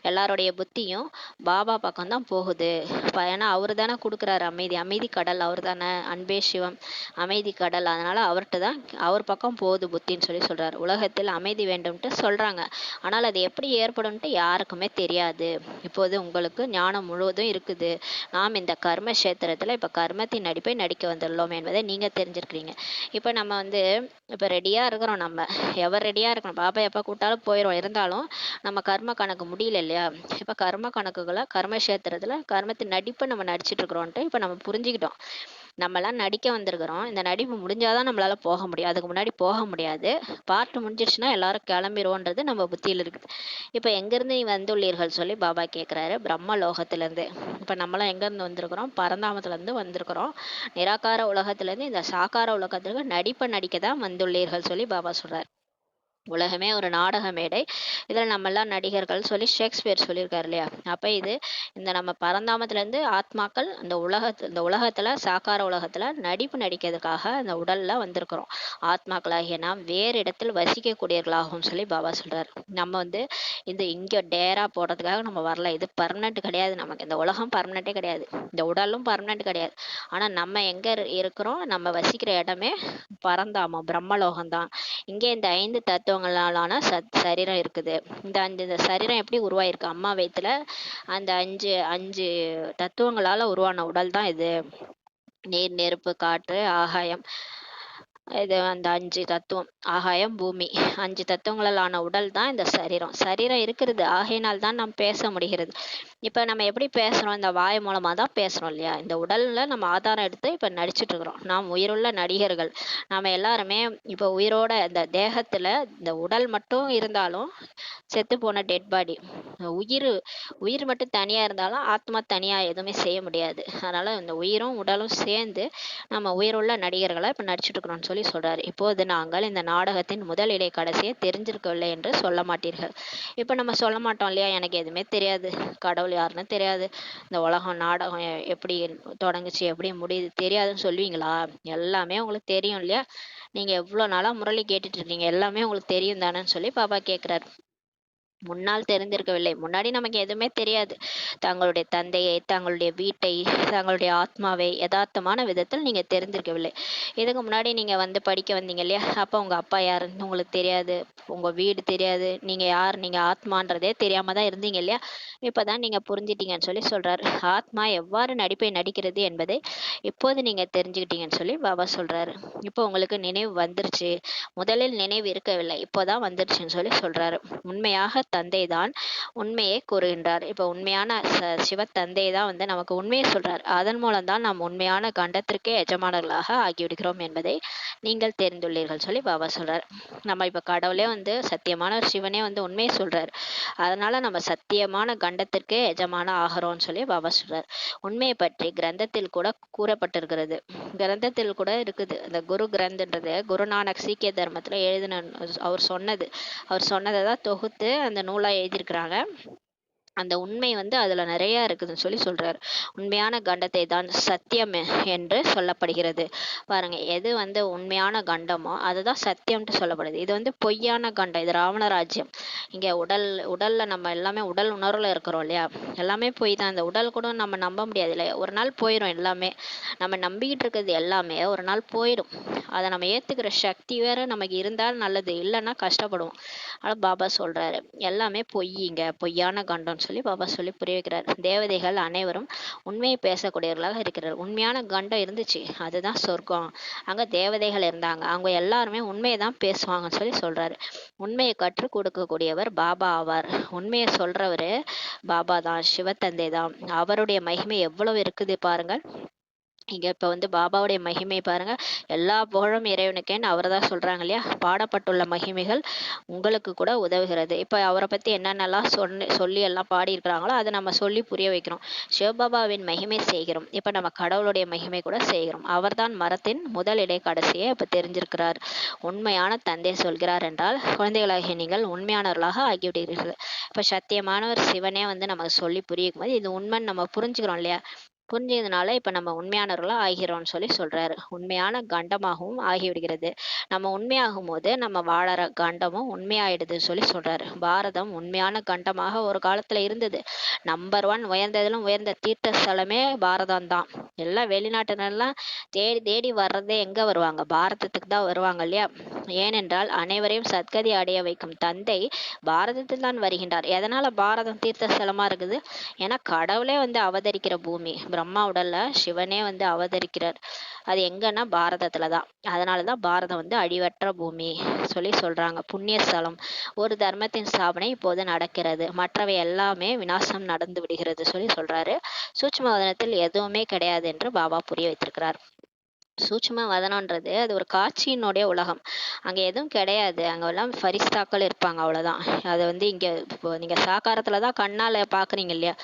எல்லாருடைய புத்தியும் பாபா பக்கம் தான் போகுது. ஏன்னா அவரு தானே கொடுக்குறாரு அமைதி. அமைதி கடல் அவர் தானே, அன்பே சிவம், அமைதி கடல். அதனால அவர்கிட்ட தான், அவர் பக்கம் போகுது புத்தின்னு சொல்லி சொல்றாரு. உலகத்தில் அமைதி வேண்டும்ட்டு சொல்றாங்க, ஆனால் அது எப்படி ஏற்படும்ட்டு யாருக்குமே தெரியாது. இப்போது உங்களுக்கு ஞானம் முழுவதும் இருக்குது. நாம் இந்த கர்ம கஷேத்திரத்துல இப்ப கர்மத்தின் நடிப்பை நடிக்க வந்துள்ளோம் என்பதை நீங்க தெரிஞ்சிருக்கிறீங்க. இப்ப நம்ம வந்து இப்ப ரெடியா இருக்கிறோம். நம்ம எவர் ரெடியா இருக்கணும், பாபா எப்ப கூட்டாலும் போயிடும். இருந்தாலும் நம்ம கர்ம கணக்கு முடியல இல்லையா. இப்ப கர்ம கணக்குகளை கர்ம கஷேத்திரத்துல கர்மத்தின் நடிப்பை நம்ம நடிச்சிட்டு இருக்கிறோம்ட்டு இப்ப நம்ம புரிஞ்சுக்கிட்டோம். நம்ம எல்லாம் நடிக்க வந்திருக்கிறோம். இந்த நடிப்பு முடிஞ்சாதான் நம்மளால போக முடியும், அதுக்கு முன்னாடி போக முடியாது. பாட்டு முடிஞ்சிருச்சுன்னா எல்லாரும் கிளம்பிடுவோன்றது நம்ம புத்தியில இருக்குது. இப்ப எங்க இருந்து வந்துள்ளீர்கள் சொல்லி பாபா கேட்கிறாரு. பிரம்ம லோகத்துல இருந்து. இப்ப நம்மளாம் எங்க இருந்து வந்திருக்கிறோம், பரந்தாமத்துல இருந்து வந்திருக்கிறோம். நிராகார உலகத்துல இருந்து இந்த சாக்கார உலகத்துக்கு நடிப்பை நடிக்க தான் வந்துள்ளீர்கள் சொல்லி பாபா சொல்றாரு. உலகமே ஒரு நாடக மேடை, இதுல நம்ம எல்லாம் நடிகர்கள் சொல்லி ஷேக்ஸ்பியர் சொல்லியிருக்காரு இல்லையா. அப்ப இது இந்த நம்ம பரந்தாமத்துல இருந்து ஆத்மாக்கள் இந்த உலகத்துல சாக்கார உலகத்துல நடிப்பு நடிக்கிறதுக்காக இந்த உடல்ல வந்திருக்கிறோம். ஆத்மாக்களாகிய நாம் வேறு இடத்தில் வசிக்கக்கூடியவர்களாகும் சொல்லி பாபா சொல்றாரு. நம்ம வந்து இங்க டேரா போடுறதுக்காக நம்ம வரல. இது பர்மனெண்ட் கிடையாது. நமக்கு இந்த உலகம் பர்மனெண்டே கிடையாது, இந்த உடலும் பர்மனெண்ட் கிடையாது. ஆனா நம்ம எங்க இருக்கிறோம், நம்ம வசிக்கிற இடமே பரந்தாமம், பிரம்மலோகம் தான். இங்கே இந்த 5 தத்துவங்களாலான சரீரம் இருக்குது. இந்த சரீரம் எப்படி உருவாயிருக்கு, அம்மா வயித்துல அந்த அஞ்சு அஞ்சு தத்துவங்களால உருவான உடல் தான் இது. நீர், நெருப்பு, காற்று, ஆகாயம். இது அந்த 5 தத்துவம், ஆகாயம், பூமி, 5 தத்துவங்களான உடல் தான் இந்த சரீரம். சரீரம் இருக்கிறது, ஆகையினால் தான் நாம் பேச முடிகிறது. இப்ப நம்ம எப்படி பேசுறோம், இந்த வாய் மூலமா தான் பேசுறோம் இல்லையா. இந்த உடல்ல நம்ம ஆதாரம் எடுத்து இப்ப நடிச்சிட்டு இருக்கிறோம். நாம் உயிருள்ள நடிகர்கள். நாம எல்லாருமே இப்ப உயிரோட இந்த தேகத்துல இந்த உடல் மட்டும் இருந்தாலும் செத்து போன டெட் பாடி. உயிர் உயிர் மட்டும் தனியா இருந்தாலும் ஆத்மா தனியா எதுவுமே செய்ய முடியாது. அதனால இந்த உயிரும் உடலும் சேர்ந்து நம்ம உயிருள்ள நடிகர்களா இப்ப நடிச்சிட்டு இருக்கிறோம்னு சொல்லி சொல்றாரு. இப்போது நாங்கள் இந்த நாடகத்தின் முதல் இடை கடைசியை தெரிஞ்சிருக்கவில்லை என்று சொல்ல மாட்டீர்கள். இப்ப நம்ம சொல்ல மாட்டோம் இல்லையா, எனக்கு எதுவுமே தெரியாது, கடவுள் யாருன்னு தெரியாது, இந்த உலகம் நாடகம் எப்படி தொடங்குச்சு எப்படி முடியுது தெரியாதுன்னு சொல்லுவீங்களா. எல்லாமே உங்களுக்கு தெரியும் இல்லையா. நீங்க எவ்வளவு நாளா முரளி கேட்டுட்டு இருக்கீங்க, எல்லாமே உங்களுக்கு தெரியும் தானேன்னு சொல்லி பாபா கேட்கிறாரு. முன்னால் தெரிந்திருக்கவில்லை, முன்னாடி நமக்கு எதுவுமே தெரியாது. தங்களுடைய தந்தையை, தங்களுடைய வீட்டை, தங்களுடைய ஆத்மாவை யதார்த்தமான விதத்தில் நீங்க தெரிந்திருக்கவில்லை. இதுக்கு முன்னாடி நீங்க வந்து படிக்க வந்தீங்க இல்லையா, அப்ப உங்க அப்பா யாருன்னு உங்களுக்கு தெரியாது, உங்க வீடு தெரியாது, நீங்க யார், நீங்க ஆத்மான்றதே தெரியாம தான் இருந்தீங்க இல்லையா. இப்பதான் நீங்க புரிஞ்சிட்டீங்கன்னு சொல்லி சொல்றாரு. ஆத்மா எவ்வாறு நடிப்பை நடிக்கிறது என்பதை இப்போது நீங்க தெரிஞ்சுக்கிட்டீங்கன்னு சொல்லி பாபா சொல்றாரு. இப்போ உங்களுக்கு நினைவு வந்துருச்சு, முதலில் நினைவு இருக்கவில்லை, இப்போதான் வந்துருச்சுன்னு சொல்லி சொல்றாரு. உண்மையாக தந்தை தான் உண்மையை கூறுகின்றார். இப்ப உண்மையான சிவ தந்தை தான் வந்து நமக்கு உண்மையை சொல்றார். அதன் மூலம் தான் நாம் உண்மையான கண்டத்திற்கே எஜமானர்களாக ஆகிவிடுகிறோம் என்பதை நீங்கள் தெரிந்துள்ளீர்கள் சொல்லி பாபா சொல்றார். நம்ம இப்ப கடவுளே வந்து சத்தியமான சிவனே வந்து உண்மையை சொல்றாரு. அதனால நம்ம சத்தியமான கண்டத்திற்கே எஜமான ஆகிறோம்னு சொல்லி பாபா சொல்றார். உண்மையை பற்றி கிரந்தத்தில் கூட கூறப்பட்டிருக்கிறது. கிரந்தத்தில் கூட இருக்குது. அந்த குரு கிரந்தன்றது குருநானக் சீக்கிய தர்மத்துல எழுதின அவர் சொன்னதை தான் தொகுத்து அந்த நூலா எழுதியிருக்கிறாங்க. அந்த உண்மை வந்து அதுல நிறைய இருக்குதுன்னு சொல்றாரு. உண்மையான கண்டத்தை தான் சத்தியம் என்று சொல்லப்படுகிறது. பாருங்க, எது வந்து உண்மையான கண்டமோ அதுதான் சத்தியம்ட்டு சொல்லப்படுது. இது வந்து பொய்யான கண்டம். இது ராவண ராஜ்யம். இங்க உடல்ல நம்ம எல்லாமே உடல் உணர்வுல இருக்கிறோம் இல்லையா? எல்லாமே பொய் தான். இந்த உடல் கூட நம்ம நம்ப முடியாது இல்லையா? ஒரு நாள் போயிடும் எல்லாமே. நம்ம நம்பிக்கிட்டு இருக்கிறது எல்லாமே ஒரு நாள் போயிடும். அதை நம்ம ஏத்துக்கிற சக்தி வேற நமக்கு இருந்தால் நல்லது, இல்லைன்னா கஷ்டப்படுவோம். ஆனா பாபா சொல்றாரு, எல்லாமே பொய்யிங்க, பொய்யான கண்டம்னு சொல்லி பாபா சொல்லி புரிய வைக்கிறார். தேவதைகள் அனைவரும் உண்மையை பேசக்கூடியவர்களாக இருக்கிறார். உண்மையான கண்டம் இருந்துச்சு, அதுதான் சொர்க்கம். அங்க தேவதைகள் இருந்தாங்க, அவங்க எல்லாருமே உண்மையை தான் பேசுவாங்கன்னு சொல்லி சொல்றாரு. உண்மையை கற்றுக் கொடுக்கக்கூடியவர் பாபா ஆவார். உண்மையை சொல்றவரு பாபா தான், சிவத்தந்தை தான். அவருடைய மகிமை எவ்வளவு இருக்குது பாருங்கள். இங்க இப்ப வந்து பாபாவுடைய மகிமை பாருங்க. எல்லா புகழும் இறைவனுக்கேன்னு அவர் தான் சொல்றாங்க இல்லையா? பாடப்பட்டுள்ள மகிமைகள் உங்களுக்கு கூட உதவுகிறது. இப்ப அவரை பத்தி என்னென்னலாம் சொல்லி எல்லாம் பாடியிருக்கிறாங்களோ அதை நம்ம சொல்லி புரிய வைக்கிறோம். சிவபாபாவின் மகிமை செய்கிறோம். இப்ப நம்ம கடவுளுடைய மகிமை கூட செய்கிறோம். அவர்தான் மரத்தின் முதல் இடை கடைசியை இப்ப தெரிஞ்சிருக்கிறார். உண்மையான தந்தை சொல்கிறார் என்றால் குழந்தைகளாகிய நீங்கள் உண்மையானவர்களாக ஆகிவிடுகிறீர்கள். இப்ப சத்தியமானவர் சிவனே வந்து நமக்கு சொல்லி புரியும் போது இது உண்மைன்னு நம்ம புரிஞ்சுக்கிறோம் இல்லையா? புரிஞ்சதுனால இப்ப நம்ம உண்மையானவர்களா ஆகிறோம்னு சொல்லி சொல்றாரு. உண்மையான கண்டமாகவும் ஆகிவிடுகிறது. நம்ம உண்மையாகும் போது நம்ம வாழற கண்டமும் உண்மையாயிடுதுன்னு சொல்லி சொல்றாரு. பாரதம் உண்மையான கண்டமாக ஒரு காலத்துல இருந்தது. நம்பர் 1 உயர்ந்ததிலும் உயர்ந்த தீர்த்த ஸ்தலமே பாரதம் தான். எல்லாம் வெளிநாட்டினெல்லாம் தேடி தேடி வர்றதே எங்க வருவாங்க? பாரதத்துக்கு தான் வருவாங்க இல்லையா? ஏனென்றால் அனைவரையும் சத்கதி அடைய வைக்கும் தந்தை பாரதத்தில் தான் வருகின்றார். எதனால பாரதம் தீர்த்த ஸ்தலமா இருக்குது? ஏன்னா கடவுளே வந்து அவதரிக்கிற பூமி. பிரம்மா உடல்ல சிவனே வந்து அவதரிக்கிறார். அது எங்கன்னா பாரதத்துலதான். அதனாலதான் பாரதம் வந்து அழிவற்ற பூமி சொல்லி சொல்றாங்க. புண்ணிய ஸ்தலம். ஒரு தர்மத்தின் ஸ்தாபனை இப்போது நடக்கிறது, மற்றவை எல்லாமே விநாசம் நடந்து விடுகிறது சொல்லி சொல்றாரு. சூட்சும வதனத்தில் எதுவுமே கிடையாது என்று பாபா புரிய வைத்திருக்கிறார். சூட்சும வதனன்றது அது ஒரு காட்சியினுடைய உலகம். அங்க எதுவும் கிடையாது. அங்க எல்லாம் ஃபரிஸ்தாக்கள் இருப்பாங்க, அவ்வளவுதான். அது வந்து இங்க இப்போ நீங்க சாக்காரத்துலதான் கண்ணால பாக்குறீங்க இல்லையா?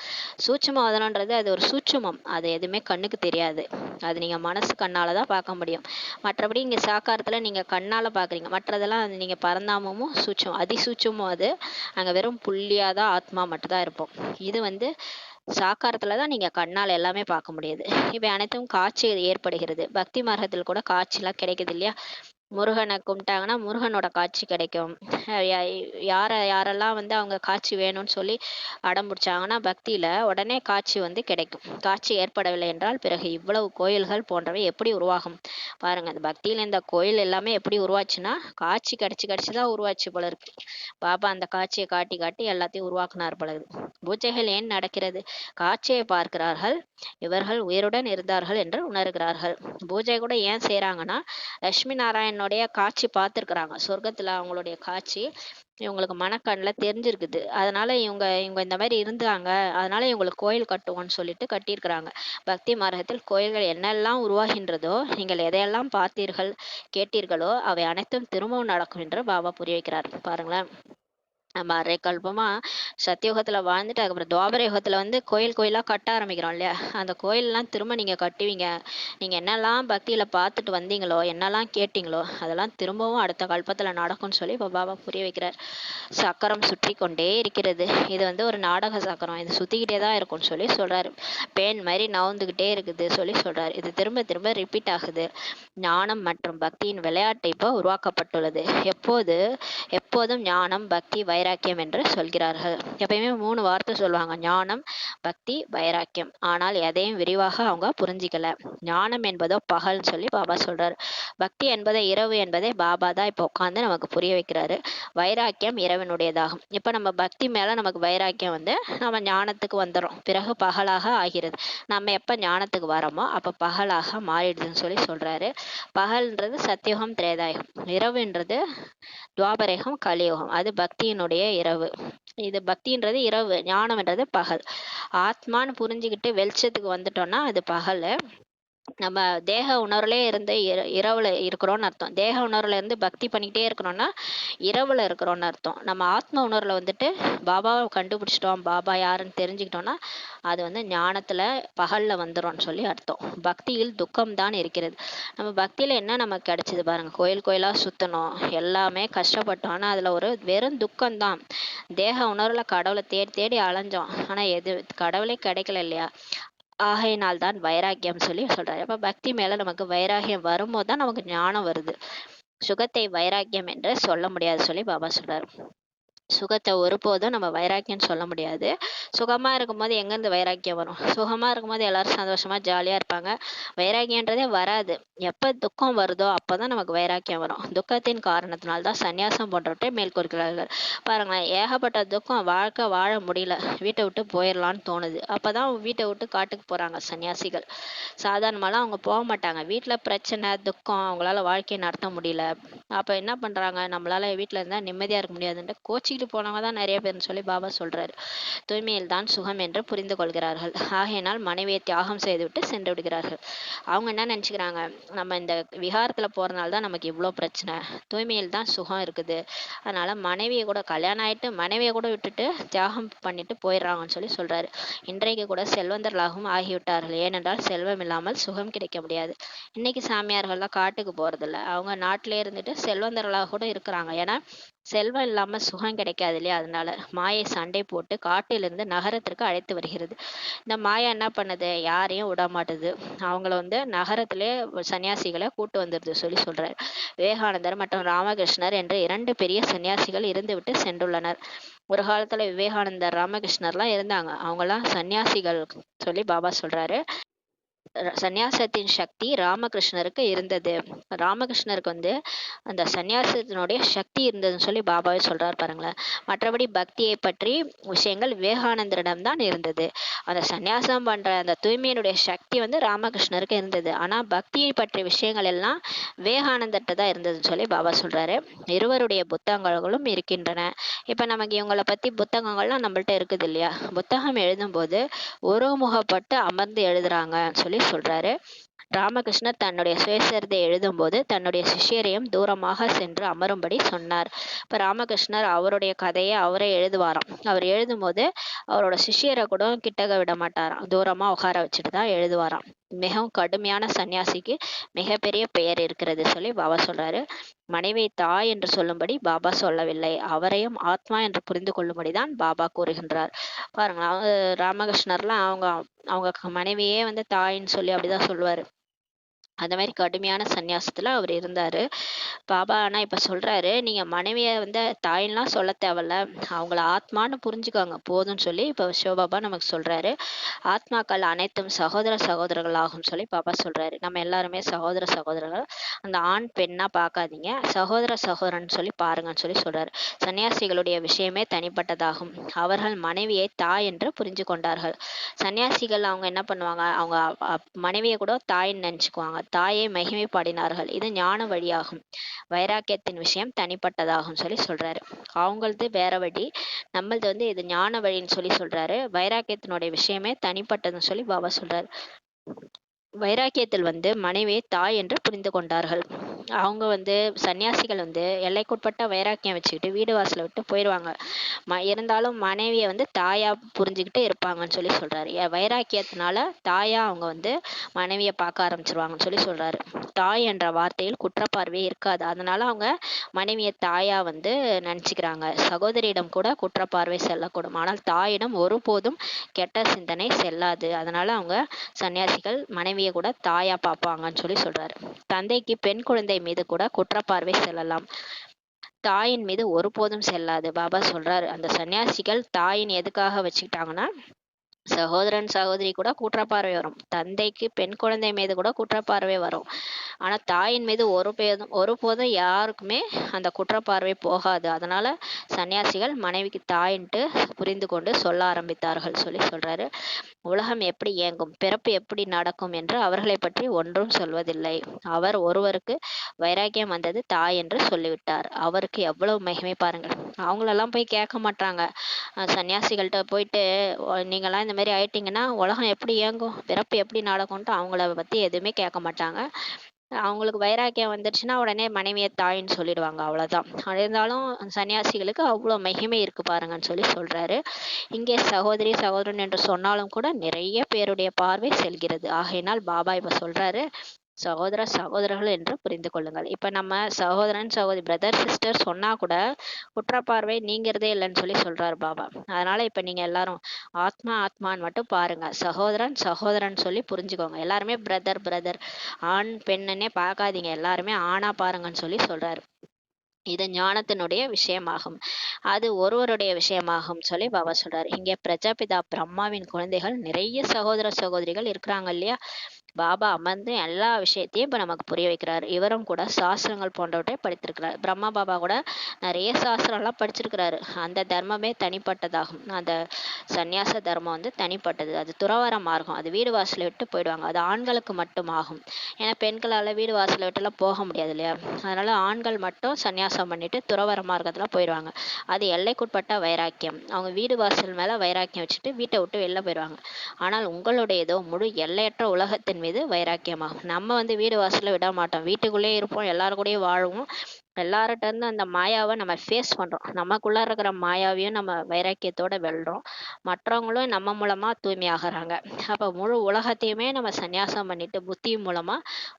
சூட்சும வதனன்றது அது ஒரு சூட்சுமம். அது எதுவுமே கண்ணுக்கு தெரியாது. அது நீங்க மனசு கண்ணாலதான் பார்க்க முடியும். மற்றபடி இங்க சாக்காரத்துல நீங்க கண்ணால பாக்குறீங்க. மற்றதெல்லாம் நீங்க பரந்தாமமும் சூட்சம் அதிசூட்சமும். அது அங்க வெறும் புள்ளியாதான் ஆத்மா மட்டும் தான் இருப்போம். இது வந்து சாக்காரத்துலதான் நீங்க கண்ணால எல்லாமே பார்க்க முடியுது. இவை அனைத்தும் காட்சி ஏற்படுகிறது. பக்தி மார்க்கத்தில் கூட காட்சி எல்லாம் கிடைக்குது இல்லையா? முருகனை கும்பிட்டாங்கன்னா முருகனோட காட்சி கிடைக்கும். யாரெல்லாம் வந்து அவங்க காட்சி வேணும்னு சொல்லி அடம் பிடிச்சாங்கன்னா பக்தியில உடனே காட்சி வந்து கிடைக்கும். காட்சி ஏற்படவில்லை என்றால் பிறகு இவ்வளவு கோயில்கள் போன்றவை எப்படி உருவாகும் பாருங்க. அந்த பக்தியில இந்த கோயில் எல்லாமே எப்படி உருவாச்சுன்னா காட்சி கிடைச்சுதான் உருவாச்சு போல இருக்கு. பாபா அந்த காட்சியை காட்டி காட்டி எல்லாத்தையும் உருவாக்குனார் போல இருக்கு. பூஜைகள் ஏன் நடக்கிறது? காட்சியை பார்க்கிறார்கள், இவர்கள் உயிருடன் இருந்தார்கள் என்று உணர்கிறார்கள். பூஜை கூட ஏன் செய்யறாங்கன்னா லட்சுமி நாராயணனுடைய காட்சி பார்த்துருக்குறாங்க. சொர்க்கத்துல அவங்களுடைய காட்சி இவங்களுக்கு மனக்கண்ணில் தெரிஞ்சிருக்குது. அதனால இவங்க இந்த மாதிரி இருந்தாங்க, அதனால இவங்களுக்கு கோயில் கட்டுவோம்னு சொல்லிட்டு கட்டியிருக்கிறாங்க. பக்தி மார்க்கத்தில் கோயில்கள் என்னெல்லாம் உருவாகின்றதோ, நீங்கள் எதையெல்லாம் பார்த்தீர்கள் கேட்டீர்களோ அவை அனைத்தும் திரும்பவும் நடக்கும் என்று பாபா புரிய வைக்கிறார். பாருங்களேன், நம்ம அரை கல்பமா சத்தியுகத்துல வாழ்ந்துட்டு அதுக்கப்புறம் துவாபர யுகத்துல வந்து கோயில் கோயிலா கட்ட ஆரம்பிக்கிறோம் இல்லையா? அந்த கோயிலெல்லாம் திரும்ப நீங்க கட்டுவீங்க. நீங்க என்னெல்லாம் பக்தியில பார்த்துட்டு வந்தீங்களோ, என்னெல்லாம் கேட்டீங்களோ அதெல்லாம் திரும்பவும் அடுத்த கல்பத்துல நடக்கும்னு சொல்லி இப்ப பாபா புரிய வைக்கிறார். சக்கரம் சுற்றி கொண்டே இருக்கிறது. இது வந்து ஒரு நாடக சக்கரம். இது சுத்திக்கிட்டே தான் இருக்கும்னு சொல்லி சொல்றாரு. பேன் மாதிரி நவுந்துகிட்டே இருக்குது சொல்லி சொல்றாரு. இது திரும்ப திரும்ப ரிப்பீட் ஆகுது. ஞானம் மற்றும் பக்தியின் விளையாட்டு இப்போ உருவாக்கப்பட்டுள்ளது. எப்போதும் ஞானம், பக்தி, வைராக்கியம் என்று சொல்கிறார்கள். எப்பயுமே 3 வார்த்தை சொல்லுவாங்க: ஞானம், பக்தி, வைராக்கியம். ஆனால் எதையும் விரிவாக அவங்க புரிஞ்சிக்கல. ஞானம் என்பதோ பகல்னு சொல்லி பாபா சொல்றாரு. பக்தி என்பதை இரவு என்பதை பாபா தான் இப்போ உட்காந்து நமக்கு புரிய வைக்கிறாரு. வைராக்கியம் இறைவனுடையதாகும். இப்ப நம்ம பக்தி மேல நமக்கு வைராக்கியம் வந்து நம்ம ஞானத்துக்கு வந்துடும். பிறகு பகலாக ஆகிறது. நம்ம எப்ப ஞானத்துக்கு வரோமோ அப்ப பகலாக மாறிடுதுன்னு சொல்லி சொல்றாரு. பகல்ன்றது சத்தியுகம், திரேதாயுகம். இரவுன்றது துவாபரேகம், கலியுகம். அது பக்தியினுடைய இரவு. இது பக்தின்றது இரவு, ஞானம்ன்றது பகல். ஆத்மான்னு புரிஞ்சுக்கிட்டு வெளிச்சத்துக்கு வந்துட்டோம்னா அது பகல். நம்ம தேக உணர்வுலே இருந்து இரவுல இருக்கிறோம்னு அர்த்தம். தேக உணர்வுல இருந்து பக்தி பண்ணிக்கிட்டே இருக்கிறோம்னா இரவுல இருக்கிறோம்னு அர்த்தம். நம்ம ஆத்ம உணர்வுல வந்துட்டு பாபாவை கண்டுபிடிச்சிட்டோம், பாபா யாருன்னு தெரிஞ்சுக்கிட்டோம்னா அது வந்து ஞானத்துல பகல்ல வந்துரும்னு சொல்லி அர்த்தம். பக்தியில் துக்கம் தான் இருக்கிறது. நம்ம பக்தியில என்ன நமக்கு கிடைச்சது பாருங்க. கோயில் கோயிலா சுத்தணும், எல்லாமே கஷ்டப்பட்டோம், ஆனா அதுல ஒரு வெறும் துக்கம்தான். தேக உணர்வுல கடவுளை தேடி தேடி அலைஞ்சோம், ஆனா எது கடவுளே கிடைக்கல இல்லையா? ஆகையினால் தான் வைராக்கியம் சொல்லி சொல்றாரு. அப்ப பக்தி மேல நமக்கு வைராகியம் வரும்போது தான் நமக்கு ஞானம் வருது. சுகத்தை வைராக்கியம் என்று சொல்ல முடியாது சொல்லி பாபா சொல்றாரு. சுகத்தை ஒருபோதும் நம்ம வைராக்கியம்னு சொல்ல முடியாது. சுகமா இருக்கும்போது எங்கேருந்து வைராக்கியம் வரும்? சுகமா இருக்கும்போது எல்லாரும் சந்தோஷமா ஜாலியா இருப்பாங்க. வைராக்கியன்றதே வராது. எப்ப துக்கம் வருதோ அப்பதான் நமக்கு வைராக்கியம் வரும். துக்கத்தின் காரணத்தினால்தான் சந்நியாசம் போன்றவற்றை மேற்கொள்கிறார்கள். பாருங்களேன், ஏகப்பட்ட துக்கம், வாழ்க்கை வாழ முடியல, வீட்டை விட்டு போயிடலான்னு தோணுது. அப்பதான் வீட்டை விட்டு காட்டுக்கு போறாங்க சன்னியாசிகள். சாதாரணமாலாம் அவங்க போக மாட்டாங்க. வீட்டுல பிரச்சனை, துக்கம், அவங்களால வாழ்க்கையை நடத்த முடியல. அப்ப என்ன பண்றாங்க? நம்மளால வீட்டுல இருந்தா நிம்மதியா இருக்க முடியாதுன்ட்டு கோச்சிக்கிட்டு போனவங்க தான் நிறைய பேர்னு சொல்லி பாபா சொல்றாரு. தூய்மையில் தான் சுகம் என்று புரிந்து கொள்கிறார்கள். ஆகையினால் மனைவியை தியாகம் செய்துவிட்டு சென்று விடுகிறார்கள். அவங்க என்ன நினைச்சுக்கிறாங்க? நம்ம இந்த விகாரத்துல போறதுனால தான் நமக்கு இவ்வளோ பிரச்சனை, தூய்மையில் தான் சுகம் இருக்குது, அதனால மனைவியை கூட கல்யாணம் ஆயிட்டு மனைவியை கூட விட்டுட்டு தியாகம் பண்ணிட்டு போயிடுறாங்கன்னு சொல்லி சொல்றாரு. இன்றைக்கு கூட செல்வந்தர்களாகவும் ஆகிவிட்டார்கள். ஏனென்றால் செல்வம் இல்லாமல் சுகம் கிடைக்க முடியாது. இன்னைக்கு சாமியார்கள்லாம் காட்டுக்கு போறதில்ல, அவங்க நாட்டிலே இருந்துட்டு செல்வந்தர்களாக கூட இருக்கிறாங்க. ஏன்னா செல்வம் இல்லாம சுகம் கிடைக்காது இல்லையா? அதனால மாயை சண்டை போட்டு காட்டிலிருந்து நகரத்திற்கு அழைத்து வருகிறது. இந்த மாயா என்ன பண்ணுது? யாரையும் விட மாட்டுது. அவங்கள வந்து நகரத்திலே சன்னியாசிகளை கூட்டு வந்துருது சொல்லி சொல்றாரு. விவேகானந்தர் மற்றும் ராமகிருஷ்ணர் என்று 2 பெரிய சன்னியாசிகள் இருந்துவிட்டு சென்றுள்ளனர். ஒரு காலத்துல விவேகானந்தர், ராமகிருஷ்ணர்லாம் இருந்தாங்க. அவங்கெல்லாம் சன்னியாசிகள் சொல்லி பாபா சொல்றாரு. சந்நியாசத்தின் சக்தி ராமகிருஷ்ணருக்கு இருந்தது. ராமகிருஷ்ணருக்கு வந்து அந்த சந்நியாசத்தினுடைய சக்தி இருந்ததுன்னு சொல்லி பாபாவே சொல்றாரு பாருங்களேன். மற்றபடி பக்தியை பற்றி விஷயங்கள் விவேகானந்தரிடம் தான் இருந்தது. அந்த சந்நியாசம் பண்ற அந்த தூய்மையினுடைய சக்தி வந்து ராமகிருஷ்ணருக்கு இருந்தது. ஆனா பக்தியை பற்றிய விஷயங்கள் எல்லாம் விவேகானந்தர்கிட்ட தான் இருந்ததுன்னு சொல்லி பாபா சொல்றாரு. இருவருடைய புத்தகங்களும் இருக்கின்றன. இப்ப நமக்கு இவங்களை பத்தி புத்தகங்கள்லாம் நம்மள்ட்ட இருக்குது இல்லையா? புத்தகம் எழுதும்போது ஒருமுகப்பட்டு அமர்ந்து எழுதுறாங்க சொல்லி சொல்றாரு. ராமகிருஷ்ணர் தன்னுடைய சுயசரிதை எழுதும்போது தன்னுடைய சிஷ்யரையும் தூரமாக சென்று அமரும்படி சொன்னார். இப்ப ராமகிருஷ்ணர் அவருடைய கதையை அவரே எழுதுவாராம். அவர் எழுதும்போது அவரோட சிஷ்யரை கூட கிட்டக விட மாட்டாராம், தூரமா உட்கார வச்சுட்டு தான் எழுதுவாராம். மிகவும் கடுமையான சன்னியாசிக்கு மிகப்பெரிய பெயர் இருக்கிறது சொல்லி பாபா சொல்றாரு. மனைவியை தாய் என்று சொல்லும்படி பாபா சொல்லவில்லை, அவரையும் ஆத்மா என்று புரிந்து கொள்ளும்படிதான் பாபா கூறுகின்றார். பாருங்க, ராமகிருஷ்ணர்லாம் அவங்க அவங்க மனைவியே வந்து தாயின்னு சொல்லி அப்படிதான் சொல்லுவாரு. அந்த மாதிரி கடுமையான சந்நியாசத்துல அவர் இருந்தாரு பாபா. ஆனா இப்ப சொல்றாரு, நீங்க மனைவிய வந்து தாயின்லாம் சொல்ல தேவையில்ல, அவங்கள ஆத்மான்னு புரிஞ்சுக்கோங்க போதும்னு சொல்லி இப்ப சிவபாபா நமக்கு சொல்றாரு. ஆத்மாக்கள் அனைத்தும் சகோதர சகோதரர்கள் சொல்லி பாபா சொல்றாரு. நம்ம எல்லாருமே சகோதர சகோதரர்கள். அந்த ஆண் பெண்ணா பார்க்காதீங்க, சகோதர சகோதரன் சொல்லி பாருங்கன்னு சொல்லி சொல்றாரு. சன்னியாசிகளுடைய விஷயமே தனிப்பட்டதாகும். அவர்கள் மனைவியை தாய் என்று புரிஞ்சு கொண்டார்கள். சன்னியாசிகள் அவங்க என்ன பண்ணுவாங்க? அவங்க மனைவியை கூட தாயின்னு நினைச்சுக்குவாங்க. தாயை மகிமை பாடினார்கள். இது ஞான வழியாகும். வைராக்கியத்தின் விஷயம் தனிப்பட்டதாகும் சொல்லி சொல்றாரு. அவங்களது வேற வழி, நம்மளது வந்து இது ஞான வழின்னு சொல்லி சொல்றாரு. வைராக்கியத்தினுடைய விஷயமே தனிப்பட்டதுன்னு சொல்லி பாபா சொல்றாரு. வைராக்கியத்தில் வந்து மனைவியை தாய் என்று புரிந்து கொண்டார்கள். அவங்க வந்து சன்னியாசிகள் வந்து எல்லைக்குட்பட்ட வைராக்கியம் வச்சுக்கிட்டு வீடு வாசலை விட்டு போயிடுவாங்க. இருந்தாலும் மனைவியை வந்து தாயா புரிஞ்சுக்கிட்டு இருப்பாங்கன்னு சொல்லி சொல்றாரு. வைராக்கியத்தினால தாயா அவங்க வந்து மனைவியை பார்க்க ஆரம்பிச்சிருவாங்கன்னு சொல்லி சொல்றாரு. தாய் என்ற வார்த்தையில் குற்றப்பார்வையே இருக்காது, அதனால அவங்க மனைவியை தாயா வந்து நினைச்சுக்கிறாங்க. சகோதரியிடம் கூட குற்றப்பார்வை செல்லக்கூடும், ஆனால் தாயிடம் ஒருபோதும் கெட்ட சிந்தனை செல்லாது. அதனால அவங்க சன்னியாசிகள் மனைவியை கூட தாயா பார்ப்பாங்கன்னு சொல்லி சொல்றாரு. தந்தைக்கு பெண் குழந்தை மீது கூட குற்றப்பார்வை செல்லலாம், தாயின் மீது ஒருபோதும் செல்லாது. பாபா சொல்றாரு, அந்த சன்னியாசிகள் தாயின் எதுக்காக வச்சுக்கிட்டாங்கன்னா, சகோதரன் சகோதரி கூட குற்றப்பார்வை வரும், தந்தைக்கு பெண் குழந்தை மீது கூட குற்றப்பார்வை வரும், ஆனா தாயின் மீது ஒருபோதும் யாருக்குமே அந்த குற்றப்பார்வை போகாது. அதனால சன்னியாசிகள் மனைவிக்கு தாயின்ட்டு புரிந்து கொண்டு சொல்ல ஆரம்பித்தார்கள் சொல்லி சொல்றாரு. உலகம் எப்படி இயங்கும், பிறப்பு எப்படி நடக்கும் என்று அவர்களை பற்றி ஒன்றும் சொல்வதில்லை. அவர் ஒருவருக்கு வைராக்கியம் வந்தது தாய் என்று சொல்லிவிட்டார். அவருக்கு எவ்வளவு மகிமை பாருங்கள். அவங்களெல்லாம் போய் கேட்க மாட்டாங்க. சன்னியாசிகள்கிட்ட போயிட்டு நீங்களாம் இந்த மாதிரி ஆயிட்டீங்கன்னா உலகம் எப்படி இயங்கும், பிறப்பு எப்படி நடக்கும்ன்ட்டு அவங்கள பத்தி எதுவுமே கேட்க மாட்டாங்க. அவங்களுக்கு வைராக்கியம் வந்துருச்சுன்னா உடனே மனைவியை தாயின்னு சொல்லிடுவாங்க, அவ்வளவுதான். இருந்தாலும் சன்னியாசிகளுக்கு அவ்வளவு மகிமை இருக்கு பாருங்கன்னு சொல்லி சொல்றாரு. இங்கே சகோதரி சகோதரன் என்று சொன்னாலும் கூட நிறைய பேருடைய பார்வை செல்கிறது. ஆகையினால் பாபா இப்ப சொல்றாரு, சகோதர சகோதரர்கள் என்று புரிந்து கொள்ளுங்கள். இப்ப நம்ம சகோதரன் சகோதரி பிரதர் சிஸ்டர் சொன்னா கூட குற்றப்பார்வை நீங்கிறதே இல்லைன்னு சொல்லி சொல்றாரு பாபா. அதனால இப்ப நீங்க எல்லாரும் ஆத்மா ஆத்மான்னு மட்டும் பாருங்க, சகோதரன் சகோதரன் சொல்லி புரிஞ்சுக்கோங்க. எல்லாருமே பிரதர் பிரதர், ஆண் பெண்ணுன்னே பார்க்காதீங்க, எல்லாருமே ஆணா பாருங்கன்னு சொல்லி சொல்றாரு. இது ஞானத்தினுடைய விஷயமாகும், அது ஒருவருடைய விஷயமாகும் சொல்லி பாபா சொல்றாரு. இங்கே பிரஜாபிதா பிரம்மாவின் குழந்தைகள் நிறைய சகோதர சகோதரிகள் இருக்கிறாங்க இல்லையா. பாபா அமர்ந்து எல்லா விஷயத்தையும் இப்ப நமக்கு புரிய வைக்கிறாரு. இவரும் கூட சாஸ்திரங்கள் போன்றவற்றை படித்திருக்கிறார். பிரம்மா பாபா கூட நிறைய சாஸ்திரம் எல்லாம் படிச்சிருக்கிறாரு. அந்த தர்மமே தனிப்பட்டதாகும். அந்த சந்நியாச தர்மம் வந்து தனிப்பட்டது. அது துறவர மார்க்கம். அது வீடு வாசலை விட்டு போயிடுவாங்க. அது ஆண்களுக்கு மட்டும் ஆகும். ஏன்னா பெண்களால வீடு வாசலை விட்டு எல்லாம் போக முடியாது இல்லையா. அதனால ஆண்கள் மட்டும் சந்நியாசம் பண்ணிட்டு துறவர மார்க்கத்துல போயிடுவாங்க. அது எல்லைக்குட்பட்ட வைராக்கியம். அவங்க வீடு வாசல் மேல வைராக்கியம் வச்சுட்டு வீட்டை விட்டு வெளில போயிடுவாங்க. ஆனால் உங்களுடையதோ முழு எல்லையற்ற உலகத்தின் மீது வைராக்கியமாகும். நம்ம வந்து வீடு வாசல்ல விட மாட்டோம், வீட்டுக்குள்ளேயே இருப்போம், எல்லாரு கூடயும் வாழ்வோம். எல்லார்ட்ட இருந்து அந்த மாயாவை நம்ம ஃபேஸ் பண்றோம். நமக்குள்ள இருக்கிற மாயாவையும் நம்ம வைராக்கியத்தோட வெல்றோம். மற்றவங்களும் நம்ம மூலமா தூய்மையாகிறாங்க. அப்ப முழு உலகத்தையுமே நம்ம சந்நியாசம் பண்ணிட்டு புத்தி மூலமா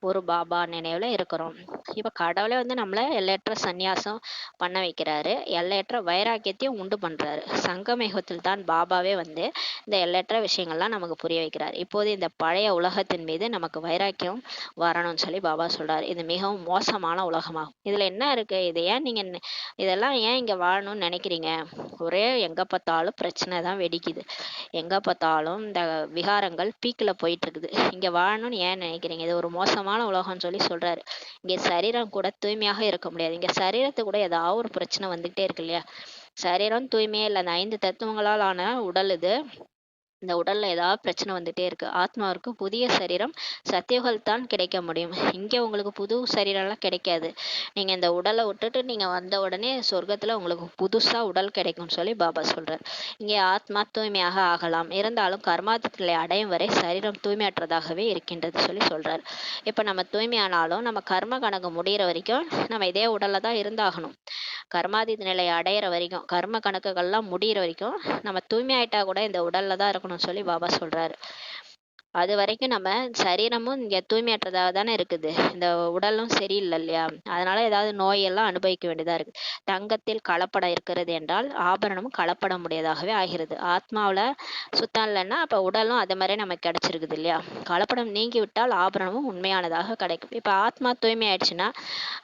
ஒரு பாபா நினைவுல இருக்கிறோம். இப்ப கடவுளே வந்து நம்மள எல்லையற்ற சந்நியாசம் பண்ண வைக்கிறாரு, எல்லையற்ற வைராக்கியத்தையும் உண்டு பண்றாரு. சங்கமேகத்தில் தான் பாபாவே வந்து இந்த எல்லையற்ற விஷயங்கள்லாம் நமக்கு புரிய வைக்கிறார். இப்போது இந்த பழைய உலகத்தின் மீது நமக்கு வைராக்கியம் வரணும்னு சொல்லி பாபா சொல்றாரு. இது மிகவும் மோசமான உலகமாகும். இதுல என்ன இருக்கு, இது ஏன் நீங்க இதெல்லாம் ஏன் இங்க வாழணும்னு நினைக்கிறீங்க. ஒரே எங்க பார்த்தாலும் பிரச்சனை தான் வெடிக்குது, எங்க பார்த்தாலும் இந்த விகாரங்கள் பீக்கில் போயிட்டு இருக்குது. இங்க வாழணும்னு ஏன் நினைக்கிறீங்க, இது ஒரு மோசமான உலகம்னு சொல்லி சொல்றாரு. இங்க சரீரம் கூட தூய்மையாக இருக்க முடியாது. இங்க சரீரத்துக்கு கூட ஏதாவது ஒரு பிரச்சனை வந்துகிட்டே இருக்கு இல்லையா. சரீரம் தூய்மையே இல்லை. அந்த 5 தத்துவங்களால் ஆன உடல் இது. இந்த உடல்ல ஏதாவது பிரச்சனை வந்துட்டே இருக்கு. ஆத்மாவிற்கு புதிய சரீரம் சத்தியுகள் தான் கிடைக்க முடியும். இங்க உங்களுக்கு புது சரீரம்லாம் கிடைக்காது. நீங்க இந்த உடலை விட்டுட்டு நீங்க வந்த உடனே சொர்க்கத்துல உங்களுக்கு புதுசா உடல் கிடைக்கும்னு சொல்லி பாபா சொல்றார். இங்கே ஆத்மா தூய்மையாக ஆகலாம், இருந்தாலும் கர்மாதிகளை அடையும் வரை சரீரம் தூய்மையற்றதாகவே இருக்கின்றது சொல்லி சொல்றார். இப்ப நம்ம தூய்மையானாலும் நம்ம கர்ம கணக்கு முடிகிற வரைக்கும் நம்ம இதே உடல்ல தான் இருந்தாகணும். கர்மாதி நிலையை அடையிற வரைக்கும், கர்ம கணக்குகள்லாம் முடிகிற வரைக்கும் நம்ம தூய்மையாயிட்டா கூட இந்த உடல்ல தான் இருக்கணும்னு சொல்லி பாபா சொல்றாரு. அது வரைக்கும் நம்ம சரீரமும் இங்க தூய்மையற்றதாக தானே இருக்குது, இந்த உடலும் சரியில்லை இல்லையா. அதனால ஏதாவது நோயெல்லாம் அனுபவிக்க வேண்டியதா இருக்கு. தங்கத்தில் கலப்படம் இருக்கிறது என்றால் ஆபரணமும் கலப்படம் உடையதாகவே ஆகிறது. ஆத்மாவில் சுத்தம் இல்லைன்னா அப்போ உடலும் அது மாதிரி நமக்கு கிடைச்சிருக்குது இல்லையா. கலப்படம் நீங்கி விட்டால் ஆபரணமும் உண்மையானதாக கிடைக்கும். இப்போ ஆத்மா தூய்மை ஆயிடுச்சுன்னா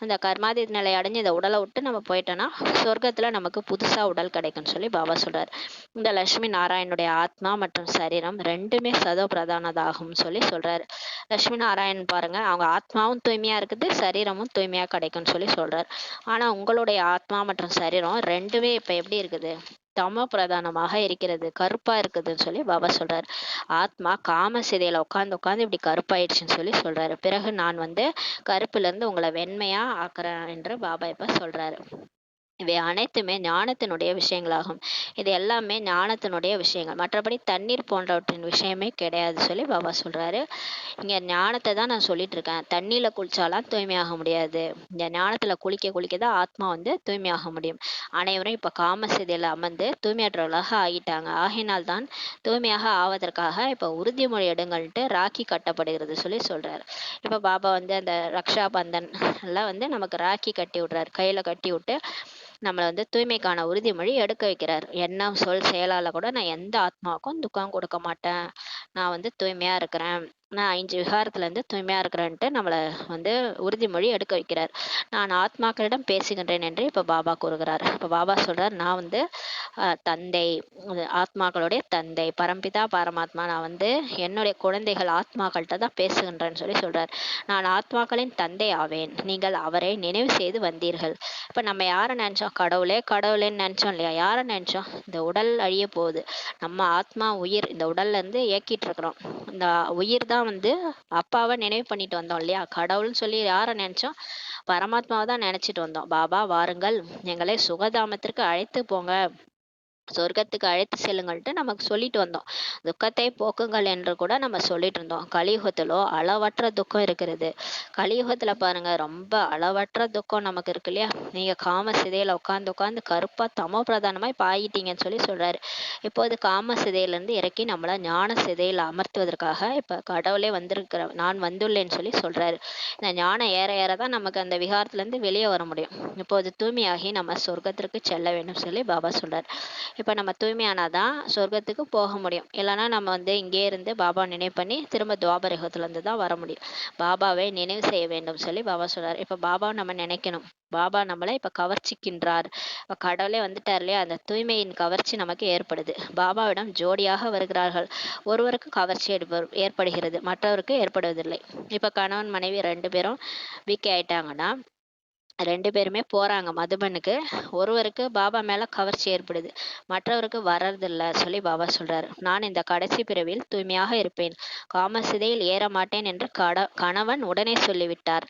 அந்த கர்மாதி நிலை அடைஞ்சு இந்த உடலை விட்டு நம்ம போயிட்டோம்னா சொர்க்கத்துல நமக்கு புதுசா உடல் கிடைக்கும்னு சொல்லி பாபா சொல்றாரு. இந்த லட்சுமி நாராயணுடைய ஆத்மா மற்றும் சரீரம் ரெண்டுமே சதோ பிரதானதாகும் சொல்லி சொல்றாரு. லட்சுமி நாராயணன் பாருங்க, அவங்க ஆத்மாவும் தூய்மையா இருக்குது, சரீரமும் தூய்மையா கிடைக்கும்னு சொல்லி சொல்றாரு. ஆனா உங்களுடைய ஆத்மா மற்றும் சரீரம் ரெண்டுமே இப்ப எப்படி இருக்குது, தமோ பிரதானமாக இருக்கிறது, கருப்பா இருக்குதுன்னு சொல்லி பாபா சொல்றாரு. ஆத்மா காம சிதையில உட்காந்து உட்காந்து இப்படி கருப்பாயிடுச்சுன்னு சொல்லி சொல்றாரு. பிறகு நான் வந்து கருப்புல இருந்து உங்களை வெண்மையா ஆக்குறேன் என்று பாபா இப்ப சொல்றாரு. இவை அனைத்துமே ஞானத்தினுடைய விஷயங்களாகும். இது எல்லாமே ஞானத்தினுடைய விஷயங்கள், மற்றபடி தண்ணீர் போன்றவற்றின் விஷயமே கிடையாது சொல்லி பாபா சொல்றாரு. இங்க ஞானத்தை தான் நான் சொல்லிட்டு இருக்கேன். தண்ணியில குளிச்சாலாம் தூய்மையாக முடியாது. இந்த ஞானத்துல குளிக்க குளிக்கதான் ஆத்மா வந்து தூய்மையாக முடியும். அனைவரும் இப்ப காமசிதையில அமர்ந்து தூய்மையற்றவர்களாக ஆகிட்டாங்க. ஆகினால் தான் தூய்மையாக ஆவதற்காக இப்ப உறுதிமொழி எடுங்கள்ட்டு ராக்கி கட்டப்படுகிறது சொல்லி சொல்றாரு. இப்ப பாபா வந்து அந்த ரக்ஷா பந்தன் எல்லாம் வந்து நமக்கு ராக்கி கட்டி விடுறாரு, கையில கட்டி விட்டு நம்மளை வந்து தூய்மைக்கான உறுதிமொழி எடுக்க வைக்கிறார். எண்ணம் சொல் செயலால கூட நான் எந்த ஆத்மாவுக்கும் துக்கம் கொடுக்க மாட்டேன், நான் வந்து தூய்மையா இருக்கிறேன், நான் 5 விகாரத்துல இருந்து தூய்மையா இருக்கிறேன்ட்டு நம்மளை வந்து உறுதிமொழி எடுக்க வைக்கிறார். நான் ஆத்மாக்களிடம் பேசுகின்றேன் என்று இப்ப பாபா கூறுகிறார். இப்ப பாபா சொல்றார், நான் வந்து தந்தை, ஆத்மாக்களுடைய தந்தை, பரம்பிதா பரமாத்மா, நான் வந்து என்னுடைய குழந்தைகள் ஆத்மாக்கள்கிட்ட தான் பேசுகின்றேன்னு சொல்லி சொல்றார். நான் ஆத்மாக்களின் தந்தை ஆவேன், நீங்கள் அவரை நினைவு செய்து வந்தீர்கள். இப்ப நம்ம யாரை நினைச்சோம், கடவுளே கடவுளேன்னு நினைச்சோம் இல்லையா. யாரை நினைச்சோம், இந்த உடல் அழிய போகுது, நம்ம ஆத்மா உயிர் இந்த உடல்ல இருந்து இயக்கிட்டு இருக்கிறோம், இந்த உயிர் தான் வந்து அப்பாவை நினைவு பண்ணிட்டு வந்தோம் இல்லையா. கடவுள்னு சொல்லி யாரை நினைச்சோம், பரமாத்மாவை தான் நினைச்சிட்டு வந்தோம். பாபா வாருங்கள், எங்களை சுகதாமத்திற்கு அழைத்து போங்க, சொர்க்கத்துக்கு அழைத்து செல்லுங்கள்ட்டு நமக்கு சொல்லிட்டு வந்தோம். துக்கத்தை போக்குங்கள் என்று கூட நம்ம சொல்லிட்டு இருந்தோம். கலியுகத்திலோ அளவற்ற துக்கம் இருக்கிறது. கலியுகத்துல பாருங்க, ரொம்ப அளவற்ற துக்கம் நமக்கு இருக்கு இல்லையா? நீங்க காம சிதையில உட்காந்து உட்காந்து கருப்பா தமோ பிரதானமா இப்ப ஆகிட்டீங்கன்னு சொல்லி சொல்றாரு. இப்போது காம சிதையில இருந்து இறக்கி நம்மள ஞான சிதையில அமர்த்துவதற்காக இப்ப கடவுளே வந்திருக்கிற, நான் வந்துள்ளேன்னு சொல்லி சொல்றாரு. இந்த ஞானம் ஏற ஏறதான் நமக்கு அந்த விகாரத்துல இருந்து வெளியே வர முடியும். இப்போது தூய்மையாகி நம்ம சொர்க்கத்திற்கு செல்ல வேண்டும் சொல்லி பாபா சொல்றாரு. இப்போ நம்ம தூய்மையானாதான் சொர்க்கத்துக்கு போக முடியும். இல்லைன்னா நம்ம வந்து இங்கே இருந்து பாபா நினைவு பண்ணி திரும்ப துவாபர இருந்து தான் வர முடியும். பாபாவை நினைவு செய்ய வேண்டும் சொல்லி பாபா சொல்றாரு. இப்போ பாபாவை நம்ம நினைக்கணும். பாபா நம்மளை இப்ப கவர்ச்சிக்கின்றார். இப்ப கடவுளே வந்துட்டார் இல்லையா? அந்த தூய்மையின் கவர்ச்சி நமக்கு ஏற்படுது. பாபாவிடம் ஜோடியாக வருகிறார்கள். ஒருவருக்கு கவர்ச்சி ஏற்படுகிறது, மற்றவருக்கு ஏற்படுவதில்லை. இப்ப கணவன் மனைவி 2 பேரும் வீக்கே ஆயிட்டாங்கன்னா 2 பேருமே போறாங்க மதுபனுக்கு. ஒருவருக்கு பாபா மேல கவர்ச்சி ஏற்படுது, மற்றவருக்கு வர்றதில்ல சொல்லி பாபா சொல்றாரு. நான் இந்த கடைசி பிறவியில் தூய்மையாக இருப்பேன், காமசிதையில் ஏற மாட்டேன் என்று கணவன் உடனே சொல்லிவிட்டார்.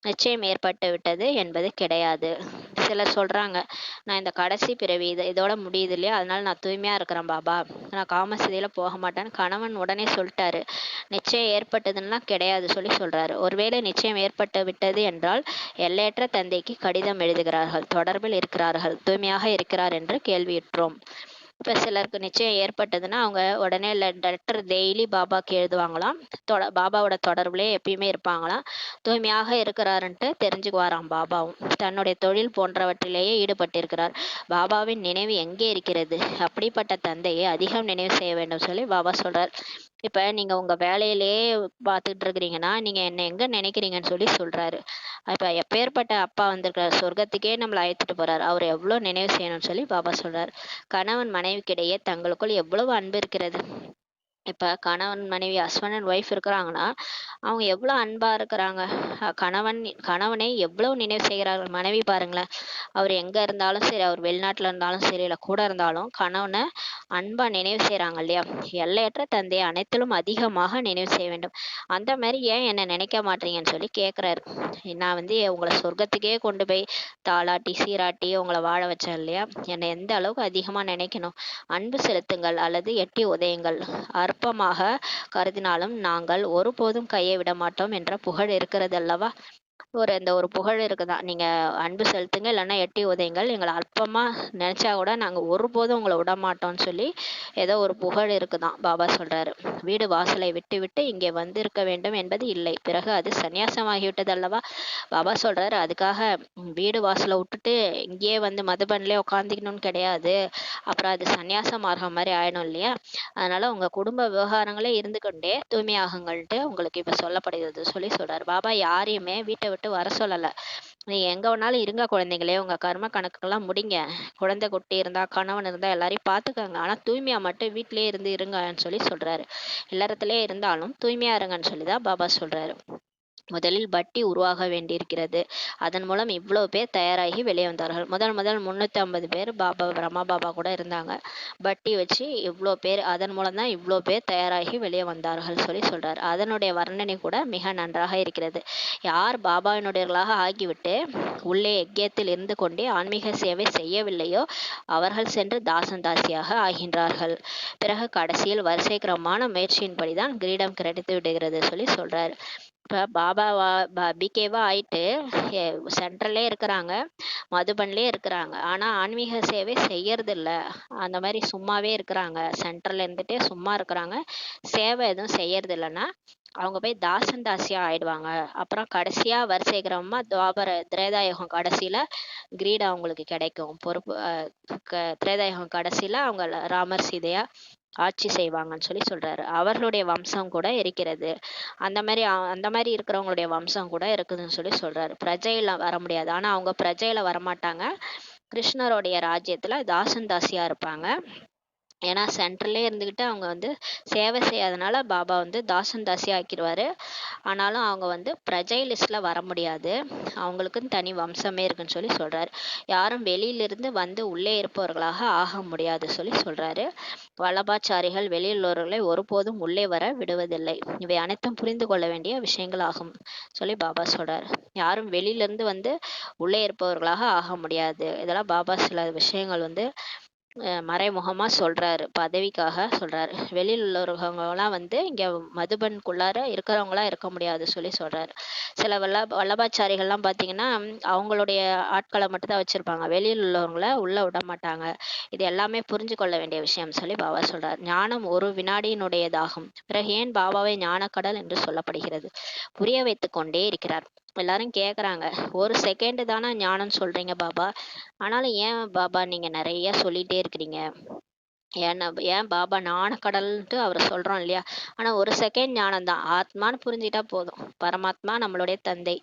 நிச்சயம் ஏற்பட்டு விட்டது என்பது கிடையாது. சிலர் சொல்றாங்க, நான் இந்த கடைசி பிறவி இதோட முடியுது இல்லையா, அதனால நான் தூய்மையா இருக்கிறேன் பாபா, நான் காமசிதையில போக மாட்டேன்னு கணவன் உடனே சொல்லிட்டாரு. நிச்சயம் ஏற்பட்டதுன்னா கிடையாது சொல்லி சொல்றாரு. ஒருவேளை நிச்சயம் ஏற்பட்டு விட்டது என்றால் எல்லையற்ற தந்தைக்கு கடிதம் எழுதுகிறார்கள், தொடர்பில் இருக்கிறார்கள், தூய்மையாக இருக்கிறார் என்று கேள்வியுற்றோம். இப்ப சிலருக்கு நிச்சயம் ஏற்பட்டதுன்னா அவங்க உடனே லெட்டர் டெய்லி பாபாக்கு எழுதுவாங்களாம். பாபாவோட தொடர்புலேயே எப்பயுமே இருப்பாங்களாம். தூய்மையாக இருக்கிறாருன்ட்டு தெரிஞ்சுக்குவாராம் பாபாவும். தன்னுடைய தொழில் போன்றவற்றிலேயே ஈடுபட்டிருக்கிறார். பாபாவின் நினைவு எங்கே இருக்கிறது? அப்படிப்பட்ட தந்தையை அதிகம் நினைவு செய்ய வேண்டும் சொல்லி பாபா சொல்றார். இப்ப நீங்க உங்க வேலையிலேயே பார்த்துட்டு இருக்கிறீங்கன்னா நீங்க என்ன எங்க நினைக்கிறீங்கன்னு சொல்லி சொல்றாரு. இப்ப எப்பேற்பட்ட அப்பா வந்திருக்கிறார், சொர்க்கத்துக்கே நம்மளை அழைத்துட்டு போறாரு, அவர் எவ்வளவு நினைவு செய்யணும்னு சொல்லி பாபா சொல்றாரு. கணவன் மனைவிக்கிடையே தங்களுக்குள் எவ்வளவு அன்பு இருக்கிறது. இப்ப கணவன் மனைவி ஹஸ்பண்ட் அண்ட் ஒய்ஃப் இருக்கிறாங்கன்னா அவங்க எவ்வளவு அன்பா இருக்கிறாங்க. கணவனை எவ்வளவு நினைவு செய்கிறார்கள். மனைவி பாருங்களேன், அவர் எங்க இருந்தாலும் சரி, அவர் வெளிநாட்டுல இருந்தாலும் சரி, இல்ல கூட இருந்தாலும் கணவனை அன்பா நினைவு செய்யறாங்க இல்லையா? எல்லையற்ற தந்தையை அனைத்திலும் அதிகமாக நினைவு செய்ய வேண்டும். அந்த மாதிரி ஏன் என்ன நினைக்க மாட்டீங்கன்னு சொல்லி கேக்குறாரு. நான் வந்து உங்களை சொர்க்கத்துக்கே கொண்டு போய் தாளாட்டி சீராட்டி உங்களை வாழ வச்சேன் இல்லையா? என்னை எந்த அளவுக்கு அதிகமா நினைக்கணும். அன்பு செலுத்துங்கள் அல்லது எட்டி உதையுங்கள், அற்பமாக கருதினாலும் நாங்கள் ஒருபோதும் கையை விட மாட்டோம் என்ற புகழ் இருக்கிறது அல்லவா? ஒரு புகழ் இருக்குதான். நீங்க அன்பு செலுத்துங்க, இல்லைன்னா எட்டி உதையுங்கள், எங்களை அற்பமா நினைச்சா கூட நாங்க ஒருபோதும் உங்களை விட மாட்டோம்னு சொல்லி ஏதோ ஒரு புகழ் இருக்குதான். பாபா சொல்றாரு, வீடு வாசலை விட்டு விட்டு இங்கே வந்திருக்க வேண்டும் என்பது இல்லை, பிறகு அது சன்னியாசமாகிவிட்டது அல்லவா? பாபா சொல்றாரு, அதுக்காக வீடு வாசலை விட்டுட்டு இங்கேயே வந்து மதுபன்லயே உட்காந்துக்கணும்னு கிடையாது. அப்புறம் அது சன்னியாச மார்க்கம் மாதிரி ஆயிடும் இல்லையா? அதனால உங்க குடும்ப விவகாரங்களே இருந்து கொண்டே தூய்மையாகுங்கள்ட்டு உங்களுக்கு இப்ப சொல்லப்படுகிறது சொல்லி சொல்றாரு. பாபா யாரையுமே வீட்டை விட்டு வர சொல்லல. நீ எங்க வேணாலும் இருங்க குழந்தைங்களே, உங்க கர்ம கணக்குலாம் முடிங்க, குழந்தை குட்டி இருந்தா கணவன் இருந்தா எல்லாரையும் பாத்துக்கங்க, ஆனா தூய்மையா மட்டும் வீட்டிலேயே இருந்து இருங்கன்னு சொல்லி சொல்றாரு. இல்லறத்திலே இருந்தாலும் தூய்மையா இருங்கன்னு சொல்லிதான் பாபா சொல்றாரு. முதலில் பட்டி உருவாக வேண்டியிருக்கிறது. அதன் மூலம் இவ்வளவு பேர் தயாராகி வெளியே வந்தார்கள். முதல் 350 பேர் பாபா பிரம்மா பாபா கூட இருந்தாங்க. பட்டி வச்சு இவ்வளோ பேர், அதன் மூலம் தான் இவ்வளோ பேர் தயாராகி வெளியே வந்தார்கள் சொல்லி சொல்றாரு. அதனுடைய வர்ணனை கூட மிக நன்றாக இருக்கிறது. யார் பாபாவினுடையவர்களாக ஆகிவிட்டு உள்ளே யஜ்யத்தில் இருந்து கொண்டே ஆன்மீக சேவை செய்யவில்லையோ அவர்கள் சென்று தாசன் தாசியாக ஆகின்றார்கள். பிறகு கடைசியில் வரிசை கிரமமான முயற்சியின்படிதான் கிரீடம் கிடைத்து விடுகிறது சொல்லி சொல்றாரு. இப்ப பாபாவா பிகேவா ஆயிட்டு சென்ட்ரல்லே இருக்கிறாங்க, மதுபன்லயே இருக்கிறாங்க, ஆனா ஆன்மீக சேவை செய்யறது இல்ல. அந்த மாதிரி சும்மாவே இருக்கிறாங்க, சென்ட்ரல்ல இருந்துட்டே சும்மா இருக்கிறாங்க, சேவை எதுவும் செய்யறது இல்லைன்னா அவங்க போய் தாசன் தாசியா ஆயிடுவாங்க. அப்புறம் கடைசியா வரிசை கிரமமா திரேதாயுகம் கடைசியில கிரீடம் அவங்களுக்கு கிடைக்கும். பொறுப்பு திரேதாயுகம் கடைசியில அவங்க ராமர் சீதையா ஆட்சி செய்வாங்கன்னு சொல்லி சொல்றாரு. அவர்களுடைய வம்சம் கூட இருக்கிறது. அந்த மாதிரி இருக்கிறவங்களுடைய வம்சம் கூட இருக்குதுன்னு சொல்லி சொல்றாரு. பிரஜையில வர முடியாது, ஆனா அவங்க பிரஜையில வரமாட்டாங்க. கிருஷ்ணருடைய ராஜ்யத்துல தாசன் தாசியா இருப்பாங்க. ஏன்னா சென்ட்ரல்லே இருந்துக்கிட்டு அவங்க வந்து சேவை செய்யாதனால பாபா வந்து தாசன் தாசி ஆக்கிடுவார். ஆனாலும் அவங்க வந்து பிரஜை லிஸ்ட்டில் வர முடியாது, அவங்களுக்குன்னு தனி வம்சமே இருக்குன்னு சொல்லி சொல்கிறாரு. யாரும் வெளியிலிருந்து வந்து உள்ளே இருப்பவர்களாக ஆக முடியாது சொல்லி சொல்கிறாரு. வல்லபாச்சாரிகள் வெளியில் உள்ளவர்களை ஒருபோதும் உள்ளே வர விடுவதில்லை. இவை அனைத்தும் புரிந்து கொள்ள வேண்டிய விஷயங்கள் ஆகும் சொல்லி பாபா சொல்கிறார். யாரும் வெளியிலேருந்து வந்து உள்ளே இருப்பவர்களாக ஆக முடியாது. இதெல்லாம் பாபா சில விஷயங்கள் வந்து மறைமுகமாக சொல்கிறாரு, பதவிக்காக சொல்கிறாரு. வெளியில் உள்ளவங்களாம் வந்து இங்கே மதுபனுக்குள்ளார இருக்கிறவங்களா இருக்க முடியாது சொல்லி சொல்கிறாரு. சில வல்லபாச்சாரிகள்லாம் பார்த்தீங்கன்னா அவங்களுடைய ஆட்களை மட்டும் தான் வச்சுருப்பாங்க, வெளியில் உள்ளவங்கள உள்ளே விட மாட்டாங்க. இது எல்லாமே புரிஞ்சு கொள்ள வேண்டிய விஷயம் சொல்லி பாபா சொல்கிறார். ஞானம் ஒரு வினாடியினுடையதாகும். பிறகு ஏன் பாபாவை ஞானக்கடல் என்று சொல்லப்படுகிறது? புரிய வைத்து கொண்டே இருக்கிறார். எல்லாரும் கேட்குறாங்க, ஒரு செகண்டு தானே ஞானம் சொல்கிறீங்க பாபா, ஆனாலும் ஏன் பாபா நீங்கள் நிறைய சொல்லிகிட்டே இருக்கிறீங்க? ஏன் பாபா ஞானக்கடல்ன்ட்டு அவர் சொல்கிறோம் இல்லையா? ஆனால் ஒரு செகண்ட் ஞானம் தான், ஆத்மான்னு புரிஞ்சிட்டா போதும். பரமாத்மா நம்மளுடைய தந்தை.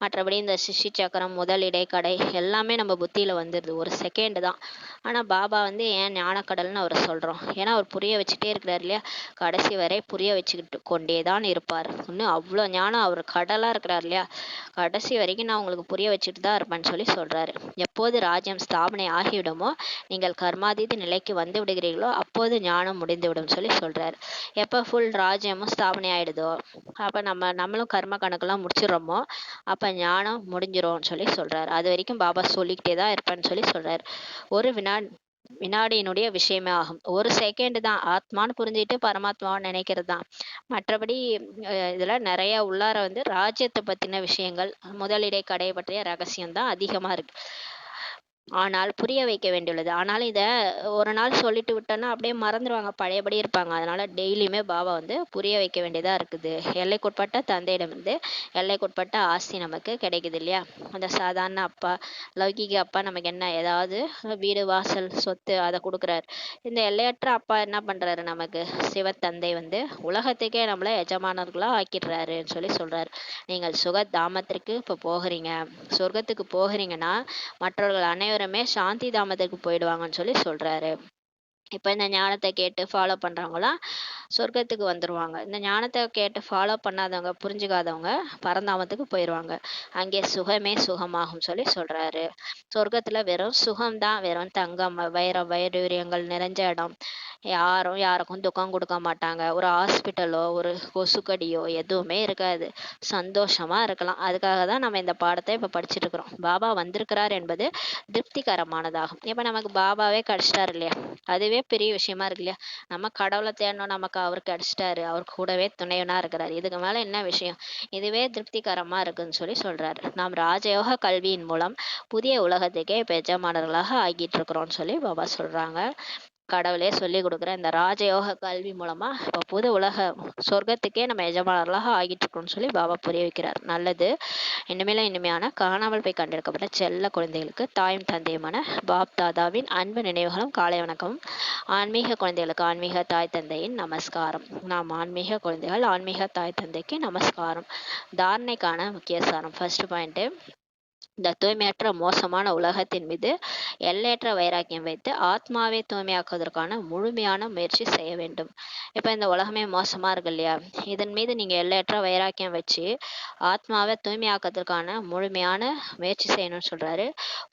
மற்றபடி இந்த சிஷி சக்கரம், முதல் இடைக்கடை எல்லாமே நம்ம புத்தியில் வந்துடுது, ஒரு செகண்டு தான். ஆனால் பாபா வந்து ஏன் ஞானக்கடல்னு அவர் சொல்கிறோம்? ஏன்னா அவர் புரிய வச்சுட்டே இருக்கிறார் இல்லையா? கடைசி வரை புரிய வச்சுக்கிட்டு கொண்டே தான் இருப்பார். இன்னும் அவ்வளோ ஞானம், அவர் கடலாக இருக்கிறார் இல்லையா? கடைசி வரைக்கும் நான் உங்களுக்கு புரிய வச்சுட்டு தான் இருப்பேன்னு சொல்லி சொல்கிறாரு. எப்போது ராஜ்யம் ஸ்தாபனை ஆகிவிடுமோ, நீங்கள் கர்மாதீத நிலைக்கு வந்து விடுகிறீர்கள், அப்போது ஞானம் முடிந்துவிடும் சொல்லி சொல்றாரு. எப்போ ஃபுல் ராஜ்யமும் ஸ்தாபனை ஆயிடுதோ, அப்போ நம்மளும் கர்ம கணக்கெல்லாம் முடிச்சிடுறோமோ, அப்போ ஞானம் முடிஞ்சிரும்னு சொல்லி சொல்றாரு. அது வரைக்கும் பாபா சொல்லிக்கிட்டே தான் இருப்பேன்னு சொல்லி சொல்றாரு. ஒரு வினாடியினுடைய விஷயமே ஆகும். ஒரு செகண்ட் தான், ஆத்மான்னு புரிஞ்சுட்டு பரமாத்மாவை நினைக்கிறது தான். மற்றபடி இதில் நிறைய உள்ளார வந்து ராஜ்யத்தை பற்றின விஷயங்கள், முதலிடை கடை பற்றிய ரகசியம் தான் அதிகமாக இருக்கு. ஆனால் புரிய வைக்க வேண்டியுள்ளது. ஆனாலும் இதை ஒரு நாள் சொல்லிட்டு விட்டோன்னா அப்படியே மறந்துடுவாங்க, பழையபடி இருப்பாங்க. அதனால் டெய்லியுமே பாபா வந்து புரிய வைக்க வேண்டியதாக இருக்குது. எல்லைக்குட்பட்ட தந்தையிடமிருந்து எல்லைக்குட்பட்ட ஆஸ்தி நமக்கு கிடைக்குது இல்லையா? அந்த சாதாரண அப்பா, லௌகிக அப்பா நமக்கு என்ன ஏதாவது வீடு வாசல் சொத்து அதை கொடுக்குறாரு. இந்த எல்லையற்ற அப்பா என்ன பண்ணுறாரு? நமக்கு சிவத்தந்தை வந்து உலகத்துக்கே நம்மளை எஜமானர்களாக ஆக்கிடுறாருன்னு சொல்லி சொல்கிறாரு. நீங்கள் சுகதாமத்திற்கு இப்போ போகிறீங்க, சொர்க்கத்துக்கு போகிறீங்கன்னா மற்றவர்கள் அனைவருமே சாந்தி தாமத்துக்கு போயிடுவாங்கன்னு சொல்லி சொல்றாரு. இப்போ இந்த ஞானத்தை கேட்டு ஃபாலோ பண்ணுறவங்களாம் சொர்க்கத்துக்கு வந்துடுவாங்க. இந்த ஞானத்தை கேட்டு ஃபாலோ பண்ணாதவங்க, புரிஞ்சுக்காதவங்க பரந்தாமத்துக்கு போயிடுவாங்க. அங்கே சுகமே சுகமாகும் சொல்லி சொல்கிறாரு. சொர்க்கத்தில் வெறும் சுகம்தான், வெறும் தங்கம், வைடூரியங்கள் நிறைஞ்ச இடம். யாருக்கும் துக்கம் கொடுக்க மாட்டாங்க. ஒரு ஹாஸ்பிட்டலோ ஒரு கொசுக்கடியோ எதுவுமே இருக்காது. சந்தோஷமாக இருக்கலாம். அதுக்காக தான் நம்ம இந்த பாடத்தை இப்போ படிச்சுட்டு இருக்கிறோம். பாபா வந்திருக்கிறார் என்பது திருப்திகரமானதாகும். இப்போ நமக்கு பாபாவே கிடச்சிட்டாரு இல்லையா? அதுவே பெரிய விஷயமா இருக்கு இல்லையா? நம்ம கடவுளை தேடணும், நமக்கு அவர் கிடைச்சிட்டாரு, அவர் கூடவே துணைவனா இருக்கிறாரு. இதுக்கு மேல என்ன விஷயம்? இதுவே திருப்திகரமா இருக்குன்னு சொல்லி சொல்றாரு. நாம் ராஜயோக கல்வியின் மூலம் புதிய உலகத்துக்கே இப்போ எஜமானர்களாக ஆகிட்டு இருக்கிறோம்னு சொல்லி பாபா சொல்றாங்க. கடவுளே சொல்லி கொடுக்குற இந்த ராஜயோக கல்வி மூலமா இப்போ புது உலக சொர்க்கத்துக்கே நம்ம எஜமானர்களாக ஆகிட்டு இருக்கோம்னு சொல்லி பாபா புரிய வைக்கிறார். நல்லது. இனிமையான காணாமல் போய் கண்டிருக்கப்பட்ட செல்ல குழந்தைகளுக்கு தாயும் தந்தையுமான பாப் தாதாவின் அன்பு நினைவுகளும் காலை வணக்கமும். ஆன்மீக குழந்தைகளுக்கு ஆன்மீக தாய் தந்தையின் நமஸ்காரம். நாம் ஆன்மீக குழந்தைகள், ஆன்மீக தாய் தந்தைக்கு நமஸ்காரம். தாரணைக்கான முக்கிய சாரம். ஃபர்ஸ்ட் பாயிண்ட், இந்த தூய்மையற்ற மோசமான உலகத்தின் மீது எல்லையற்ற வைராக்கியம் வைத்து ஆத்மாவை தூய்மையாக்குவதற்கான முழுமையான முயற்சி செய்ய வேண்டும். இப்போ இந்த உலகமே மோசமாக இருக்கு இல்லையா? இதன் மீது நீங்கள் எல்லையற்ற வைராக்கியம் வச்சு ஆத்மாவை தூய்மையாக்குவதற்கான முழுமையான முயற்சி செய்யணும்னு சொல்கிறாரு.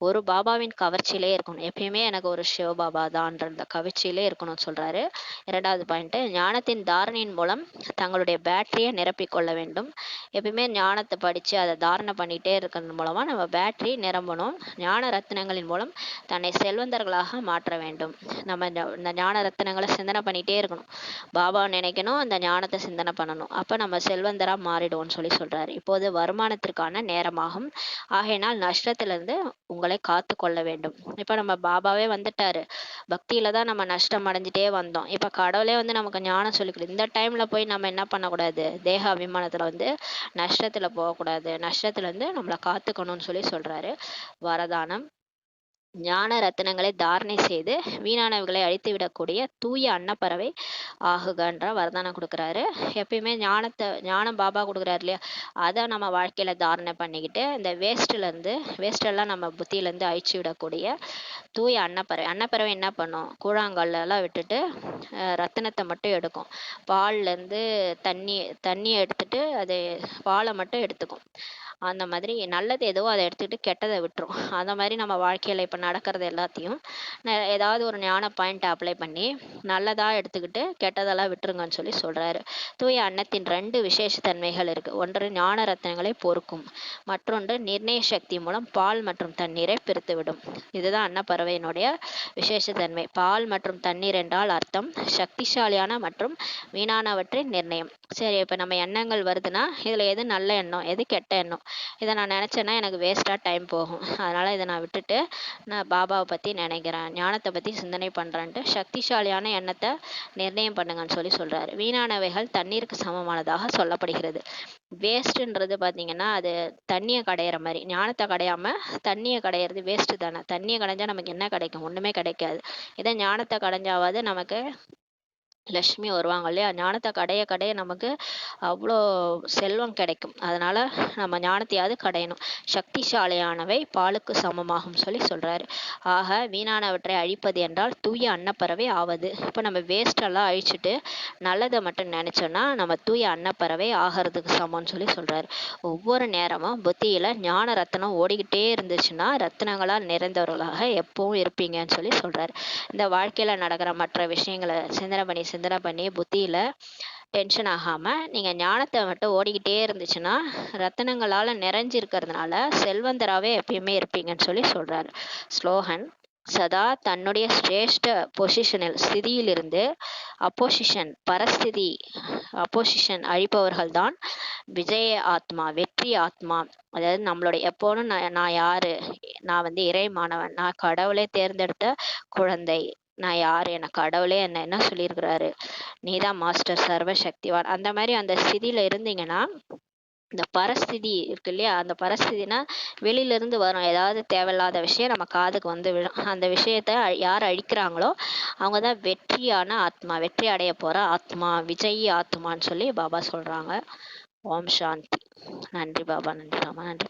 ஒரு பாபாவின் கவர்ச்சியிலே இருக்கணும். எப்பயுமே எனக்கு ஒரு சிவபாபா தான்ற இந்த கவர்ச்சியிலே இருக்கணும்னு சொல்கிறாரு. இரண்டாவது பாயிண்ட்டு, ஞானத்தின் தாரணையின் மூலம் தங்களுடைய பேட்டரியை நிரப்பிக்கொள்ள வேண்டும். எப்பயுமே ஞானத்தை படித்து அதை தாரணை பண்ணிகிட்டே இருக்கிறது மூலமாக நம்ம பேட்டரி நிரம்பணும். ஞான ரத்தினங்களின் மூலம் தன்னை செல்வந்தர்களாக மாற்ற வேண்டும். நம்ம இந்த ஞான ரத்தினங்களை சிந்தனை பண்ணிகிட்டே இருக்கணும். பாபாவை நினைக்கணும், அந்த ஞானத்தை சிந்தனை பண்ணணும். அப்போ நம்ம செல்வந்தராக மாறிடுவோம்னு சொல்லி சொல்கிறாரு. இப்போது வருமானத்திற்கான நேரமாகும். ஆகையினால் நஷ்டத்திலிருந்து உங்களை காத்து கொள்ள வேண்டும். இப்போ நம்ம பாபாவே வந்துட்டாரு, பக்தியில் தான் நம்ம நஷ்டம் அடைஞ்சிட்டே வந்தோம். இப்போ கடவுளே வந்து நமக்கு ஞானம் சொல்லிக்கொடு. இந்த டைமில் போய் நம்ம என்ன பண்ணக்கூடாது? தேக அபிமானத்தில் வந்து நஷ்டத்தில் போகக்கூடாது. நஷ்டத்துலேருந்து நம்மளை காத்துக்கணும்னு சொல்லி சொல்கிறாரு. வரதானம். ஞான ரத்தினங்களை தாரணை செய்து வீணானவைகளை அழித்து விடக்கூடிய தூய அன்னப்பறவை ஆகுகன்ற வரதானம் கொடுக்குறாரு. எப்பயுமே ஞானம் பாபா கொடுக்குறாரு இல்லையா, அதை நம்ம வாழ்க்கையில தாரணை பண்ணிக்கிட்டு இந்த வேஸ்டெல்லாம் நம்ம புத்தியிலேருந்து அழிச்சு விடக்கூடிய தூய அன்னப்பறவை என்ன பண்ணும், கூழாங்கல்லாம் விட்டுட்டு ரத்தினத்தை மட்டும் எடுக்கும். பால்லேருந்து தண்ணியை எடுத்துட்டு அது பாலை மட்டும் எடுத்துக்கும். அந்த மாதிரி நல்லது எதுவோ அதை எடுத்துக்கிட்டு கெட்டதை விட்டுரும். அந்த மாதிரி நம்ம வாழ்க்கையில் இப்போ நடக்கிறது எல்லாத்தையும் ஏதாவது ஒரு ஞான பாயிண்ட் அப்ளை பண்ணி நல்லதாக எடுத்துக்கிட்டு கெட்டதெல்லாம் விட்டுருங்கன்னு சொல்லி சொல்கிறாரு. தூய அன்னத்தின் 2 விசேஷ தன்மைகள் இருக்குது. ஒன்று ஞான ரத்னங்களை பொறுக்கும், மற்றொன்று நிர்ணய சக்தி மூலம் பால் மற்றும் தண்ணீரை பிரித்துவிடும். இதுதான் அன்னப்பறவையினுடைய விசேஷ தன்மை. பால் மற்றும் தண்ணீர் என்றால் அர்த்தம் சக்திசாலியான மற்றும் வீணானவற்றின் நிர்ணயம். சரி, இப்போ நம்ம எண்ணங்கள் வருதுன்னா இதில் எது நல்ல எண்ணம் எது கெட்ட எண்ணம், இதை நான் நினச்சேன்னா எனக்கு வேஸ்ட்டாக டைம் போகும். அதனால் இதை நான் விட்டுட்டு நான் பாபாவை பற்றி நினைக்கிறேன், ஞானத்தை பற்றி சிந்தனை பண்ணுறேன்ட்டு சக்திசாலியான எண்ணத்தை நிர்ணயம் பண்ணுங்கன்னு சொல்லி சொல்கிறாரு. வீணானவைகள் தண்ணீருக்கு சமமானதாக சொல்லப்படுகிறது. வேஸ்ட்டுன்றது பார்த்தீங்கன்னா அது தண்ணியை கடையிற மாதிரி. ஞானத்தை கடையாமல் தண்ணியை கடையிறது வேஸ்ட்டு தானே. தண்ணியை கடைஞ்சா நமக்கு என்ன கிடைக்கும், ஒன்றுமே கிடைக்காது. இதை ஞானத்தை கடைஞ்சாவது நமக்கு லக்ஷ்மி வருவாங்க இல்லையா. ஞானத்தை கடைய நமக்கு அவ்வளோ செல்வம் கிடைக்கும். அதனால நம்ம ஞானத்தையாவது கடையணும். சக்திசாலியானவை பாலுக்கு சமமாகும் சொல்லி சொல்றாரு. ஆக வீணானவற்றை அழிப்பது என்றால் தூய அன்னப்பறவை ஆவது. இப்போ நம்ம வேஸ்டெல்லாம் அழிச்சிட்டு நல்லதை மட்டும் நினைச்சோன்னா நம்ம தூய அன்னப்பறவை ஆகிறதுக்கு சமம்னு சொல்லி சொல்றாரு. ஒவ்வொரு நேரமும் புத்தியில ஞான ரத்தனம் ஓடிக்கிட்டே இருந்துச்சுன்னா ரத்தினங்களால் நிறைந்தவர்களாக எப்பவும் இருப்பீங்கன்னு சொல்லி சொல்றாரு. இந்த வாழ்க்கையில நடக்கிற மற்ற விஷயங்களை சிந்தனை பண்ணி புத்தியில் டென்ஷன் ஆகாமல் நீங்கள் ஞானத்தை மட்டும் ஓடிக்கிட்டே இருந்துச்சுன்னா ரத்தனங்களால் நிறைஞ்சிருக்கிறதுனால செல்வந்தராகவே எப்பயுமே இருப்பீங்கன்னு சொல்லி சொல்கிறார். ஸ்லோகன்: சதா தன்னுடைய சிரேஷ்ட ஸ்திதியிலிருந்து அப்போசிஷன் அழிப்பவர்கள்தான் விஜய ஆத்மா, வெற்றி ஆத்மா. அதாவது நம்மளுடைய எப்போதும் நான் யாரு, நான் இறை மாணவன், நான் கடவுளை தேர்ந்தெடுத்த குழந்தை, நான் யார், எனக்கு கடவுளே என்ன சொல்லியிருக்கிறாரு, நீதான் மாஸ்டர் சர்வசக்திவான். அந்த மாதிரி அந்த ஸ்திதியில இருந்தீங்கன்னா இந்த பரஸ்திதி இருக்கு இல்லையா, அந்த பரஸ்திதினா வெளியிலேருந்து வரும் ஏதாவது தேவையில்லாத விஷயம் நம்ம காதுக்கு விழும். அந்த விஷயத்த யார் அழிக்கிறாங்களோ அவங்க தான் வெற்றியான ஆத்மா, வெற்றி அடைய போகிற ஆத்மா, விஜயி ஆத்மான்னு சொல்லி பாபா சொல்கிறாங்க. ஓம் சாந்தி. நன்றி பாபா, நன்றி ராமா, நன்றி.